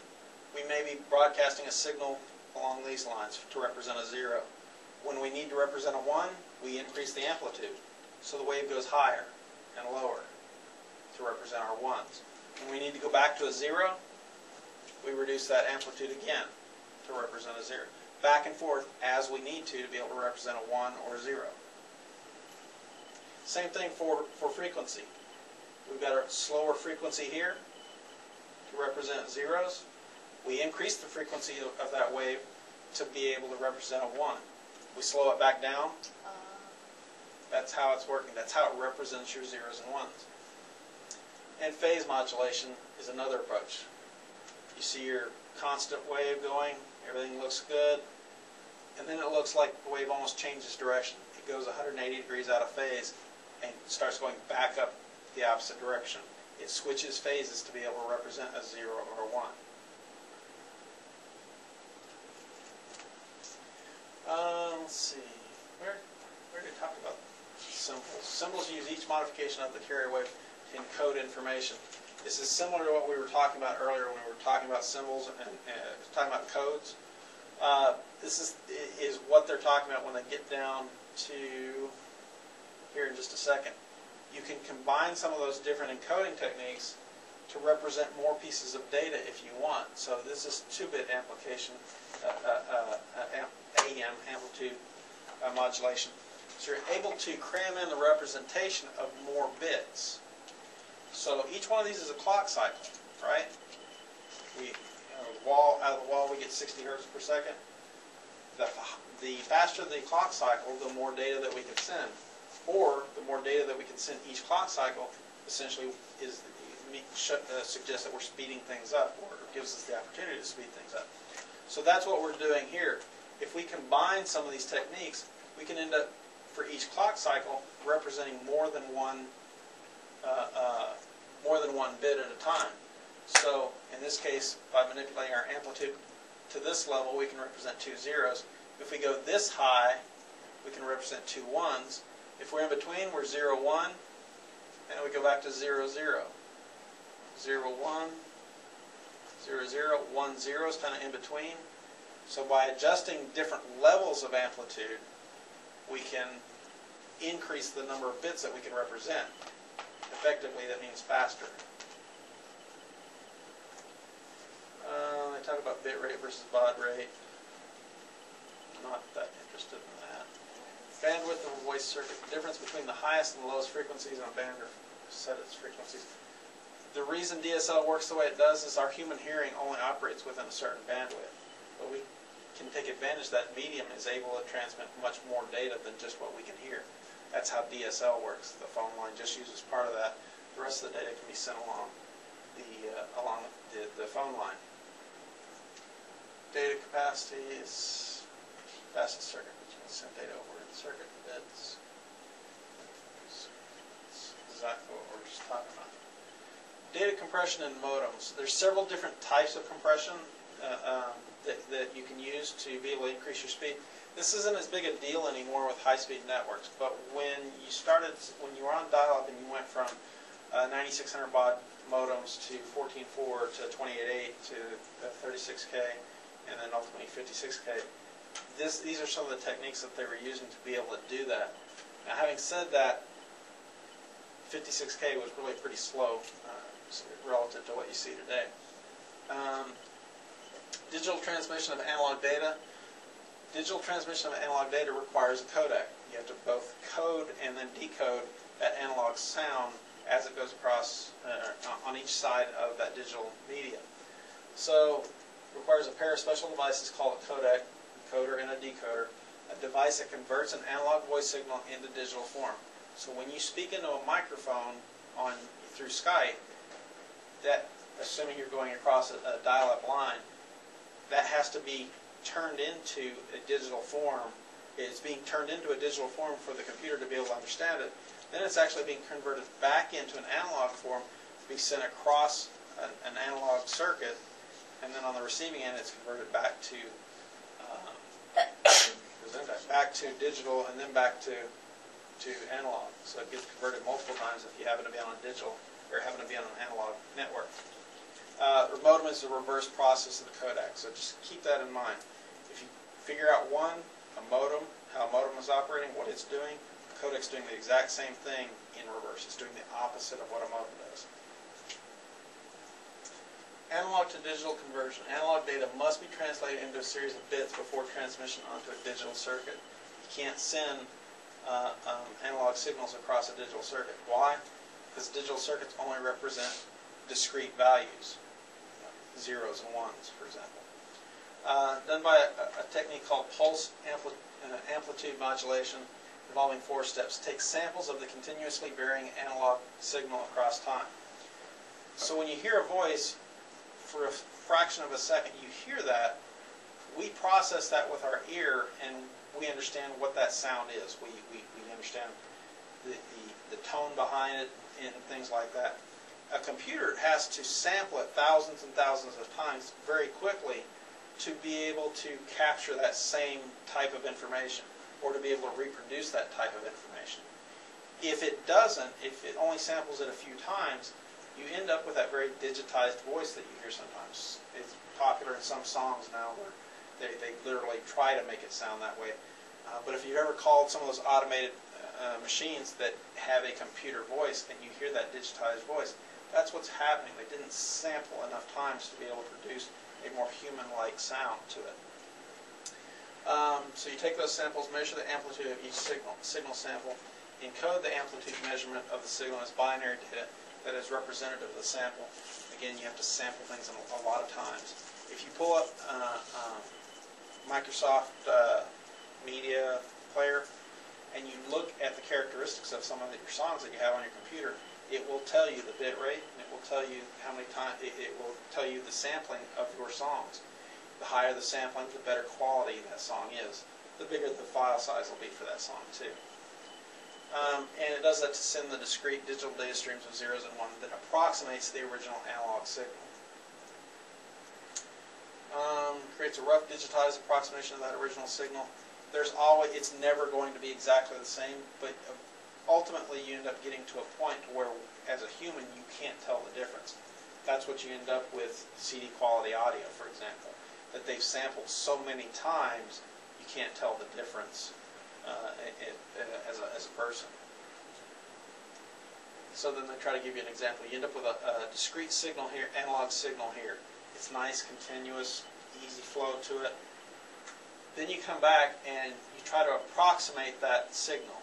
we may be broadcasting a signal along these lines to represent a 0. When we need to represent a 1, we increase the amplitude. So the wave goes higher and lower to represent our 1s. When we need to go back to a 0, we reduce that amplitude again to represent a 0. Back and forth as we need to be able to represent a 1 or a 0. Same thing for frequency. We've got a slower frequency here to represent zeros. We increase the frequency of that wave to be able to represent a 1. We slow it back down. That's how it's working. That's how it represents your 0s and 1s. And phase modulation is another approach. You see your constant wave going, everything looks good, and then it looks like the wave almost changes direction. It goes 180 degrees out of phase and starts going back up the opposite direction. It switches phases to be able to represent a 0 or a 1. Let's see. Where did it talk about symbols? Symbols use each modification of the carrier wave to encode information. This is similar to what we were talking about earlier when we were talking about symbols and talking about codes. This is what they're talking about when they get down to here in just a second. You can combine some of those different encoding techniques to represent more pieces of data if you want. So this is 2-bit amplification, AM, amplitude modulation. So you're able to cram in the representation of more bits. So each one of these is a clock cycle, right? Out of the wall we get 60 hertz per second. The faster the clock cycle, the more data that we can send. Or the more data that we can send each clock cycle essentially suggests that we're speeding things up, or gives us the opportunity to speed things up. So that's what we're doing here. If we combine some of these techniques, we can end up, for each clock cycle, representing more than one bit at a time. So in this case, by manipulating our amplitude to this level, we can represent 2 zeros. If we go this high, we can represent 2 1s. If we're in between, we're 0, 1, and we go back to 0, 0. 0, 1, 0, 0, 1, 0 is kind of in between. So by adjusting different levels of amplitude, we can increase the number of bits that we can represent. Effectively, that means faster. They talk about bit rate versus baud rate. I'm not that interested in that. Bandwidth of a voice circuit. The difference between the highest and the lowest frequencies on a band or set its frequencies. The reason DSL works the way it does is our human hearing only operates within a certain bandwidth. But we can take advantage that medium is able to transmit much more data than just what we can hear. That's how DSL works. The phone line just uses part of that. The rest of the data can be sent along the phone line. Data capacity is fastest circuit, which can send data over in circuit bits. That's exactly what we're just talking about. Data compression in modems. There's several different types of compression that you can use to be able to increase your speed. This isn't as big a deal anymore with high-speed networks, but when you were on dial-up and you went from 9600 baud modems to 14.4 to 28.8 to 36K and then ultimately 56K, these are some of the techniques that they were using to be able to do that. Now, having said that, 56K was really pretty slow relative to what you see today. Digital transmission of analog data. Digital transmission of analog data requires a codec. You have to both code and then decode that analog sound as it goes across on each side of that digital medium. So it requires a pair of special devices called a codec, encoder, and a decoder, a device that converts an analog voice signal into digital form. So when you speak into a microphone through Skype, that, assuming you're going across a dial-up line, that has to be turned into a digital form. It's being turned into a digital form for the computer to be able to understand it. Then it's actually being converted back into an analog form to be sent across an analog circuit, and then on the receiving end it's converted back to digital and then back to analog. So it gets converted multiple times if you happen to be on a digital or happen to be on an analog network. The modem is the reverse process of the codec, so just keep that in mind. If you figure out a modem, how a modem is operating, what it's doing, the codec's doing the exact same thing in reverse. It's doing the opposite of what a modem does. Analog to digital conversion. Analog data must be translated into a series of bits before transmission onto a digital circuit. You can't send analog signals across a digital circuit. Why? Because digital circuits only represent discrete values, zeros and ones, for example. Done by a technique called pulse amplitude modulation, involving 4 steps. Take samples of the continuously varying analog signal across time. So when you hear a voice, for a fraction of a second you hear that, we process that with our ear and we understand what that sound is. We understand the tone behind it and things like that. A computer has to sample it thousands and thousands of times very quickly to be able to capture that same type of information or to be able to reproduce that type of information. If it doesn't, if it only samples it a few times, you end up with that very digitized voice that you hear sometimes. It's popular in some songs now where they literally try to make it sound that way. But if you've ever called some of those automated machines that have a computer voice and you hear that digitized voice, that's what's happening. They didn't sample enough times to be able to produce a more human-like sound to it. So you take those samples, measure the amplitude of each signal sample, encode the amplitude measurement of the signal as binary data that is representative of the sample. Again, you have to sample things a lot of times. If you pull up Microsoft Media Player and you look at the characteristics of some of your songs that you have on your computer, it will tell you the bit rate, and it will tell you how many times, it will tell you the sampling of your songs. The higher the sampling, the better quality that song is. The bigger the file size will be for that song too. And it does that to send the discrete digital data streams of zeros and ones that approximates the original analog signal. Creates a rough digitized approximation of that original signal. It's never going to be exactly the same, but ultimately you end up getting to a point where, as a human, you can't tell the difference. That's what you end up with CD quality audio, for example, that they've sampled so many times you can't tell the difference as a person. So then they try to give you an example. You end up with a discrete signal here, analog signal here. It's nice, continuous, easy flow to it. Then you come back and you try to approximate that signal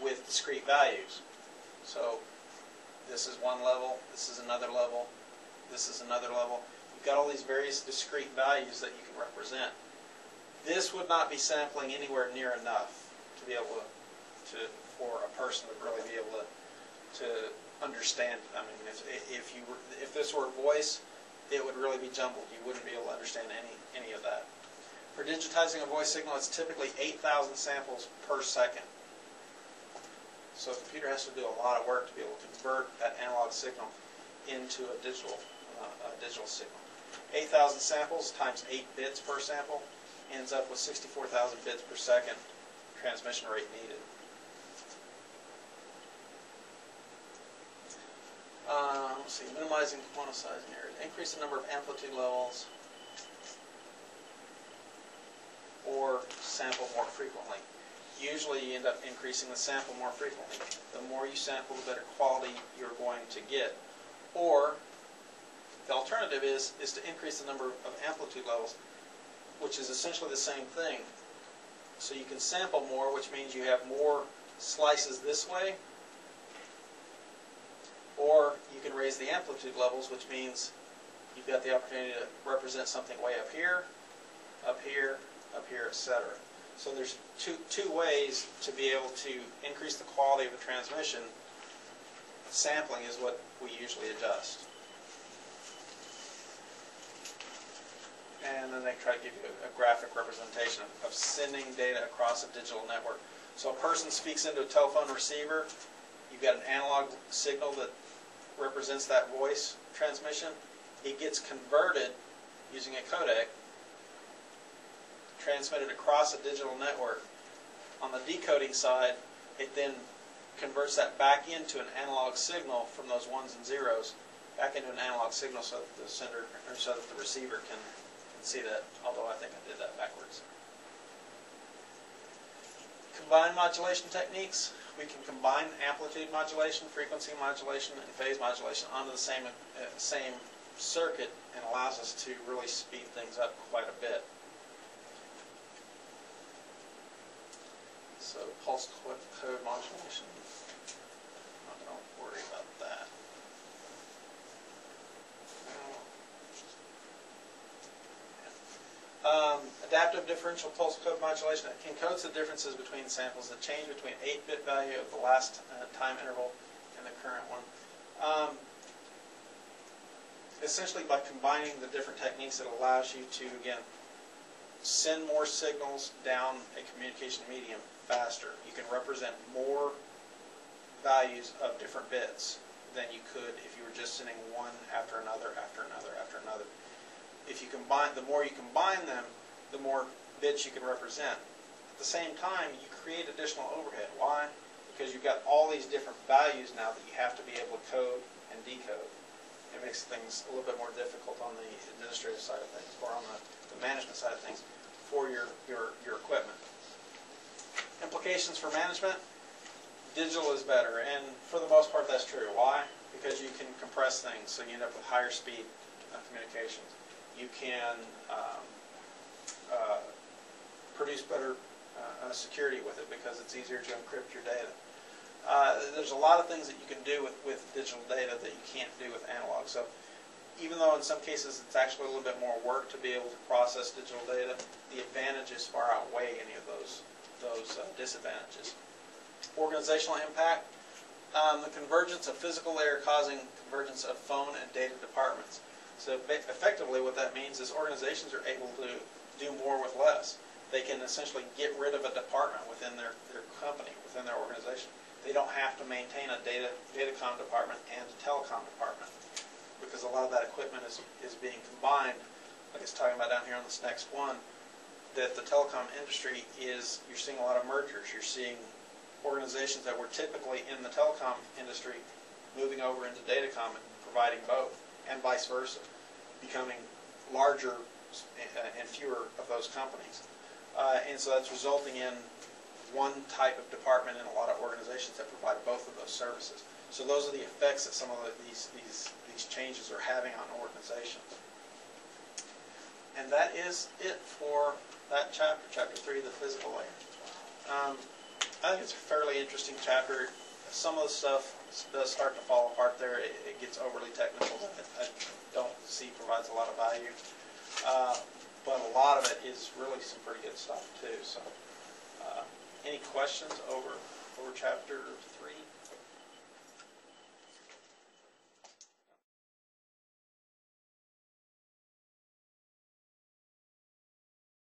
with discrete values. So this is one level, this is another level, this is another level. You've got all these various discrete values that you can represent. This would not be sampling anywhere near enough to be able to for a person to really be able to understand. I mean, if this were voice, it would really be jumbled. You wouldn't be able to understand any of that. For digitizing a voice signal, it's typically 8,000 samples per second. So the computer has to do a lot of work to be able to convert that analog signal into a digital signal. 8,000 samples times 8 bits per sample ends up with 64,000 bits per second transmission rate needed. Let's see, minimizing quantizing errors. Increase the number of amplitude levels or sample more frequently. Usually you end up increasing the sample more frequently. The more you sample, the better quality you're going to get. Or the alternative is to increase the number of amplitude levels, which is essentially the same thing. So you can sample more, which means you have more slices this way, or you can raise the amplitude levels, which means you've got the opportunity to represent something way up here, etc. So there's two ways to be able to increase the quality of a transmission. Sampling is what we usually adjust. And then they try to give you a graphic representation of sending data across a digital network. So a person speaks into a telephone receiver. You've got an analog signal that represents that voice transmission. It gets converted using a codec, transmitted across a digital network. On the decoding side, it then converts that back into an analog signal from those ones and zeros, back into an analog signal so that the sender, or so that the receiver can see that, although I think I did that backwards. Combined modulation techniques. We can combine amplitude modulation, frequency modulation, and phase modulation onto the same circuit, and allows us to really speed things up quite a bit. So pulse code modulation, I'm not going to worry about that. Adaptive differential pulse code modulation encodes the differences between samples that change between 8-bit value of the last time interval and the current one. Essentially, by combining the different techniques, it allows you to, again, send more signals down a communication medium faster. You can represent more values of different bits than you could if you were just sending one after another, after another, after another. If you combine, the more you combine them, the more bits you can represent. At the same time, you create additional overhead. Why? Because you've got all these different values now that you have to be able to code and decode. It makes things a little bit more difficult on the administrative side of things, or on the management side of things for your equipment. Implications for management: digital is better, and for the most part that's true. Why? Because you can compress things, so you end up with higher speed communications. You can produce better security with it because it's easier to encrypt your data. There's a lot of things that you can do with digital data that you can't do with analog. So even though in some cases it's actually a little bit more work to be able to process digital data, the advantages far outweigh any of those disadvantages. Organizational impact: the convergence of physical layer causing convergence of phone and data departments. So effectively what that means is organizations are able to do more with less. They can essentially get rid of a department within their company, within their organization. They don't have to maintain a datacom department and a telecom department, because a lot of that equipment is being combined. Like it's talking about down here on this next one, that the telecom industry is, you're seeing a lot of mergers. You're seeing organizations that were typically in the telecom industry moving over into datacom and providing both, and vice versa, becoming larger and fewer of those companies. And so that's resulting in one type of department in a lot of organizations that provide both of those services. So those are the effects that some of these changes are having on organizations. And that is it for that chapter, Chapter 3, the physical layer. I think it's a fairly interesting chapter. Some of the stuff does start to fall apart there. It gets overly technical that I don't see provides a lot of value. But a lot of it is really some pretty good stuff too. So, any questions over Chapter 3?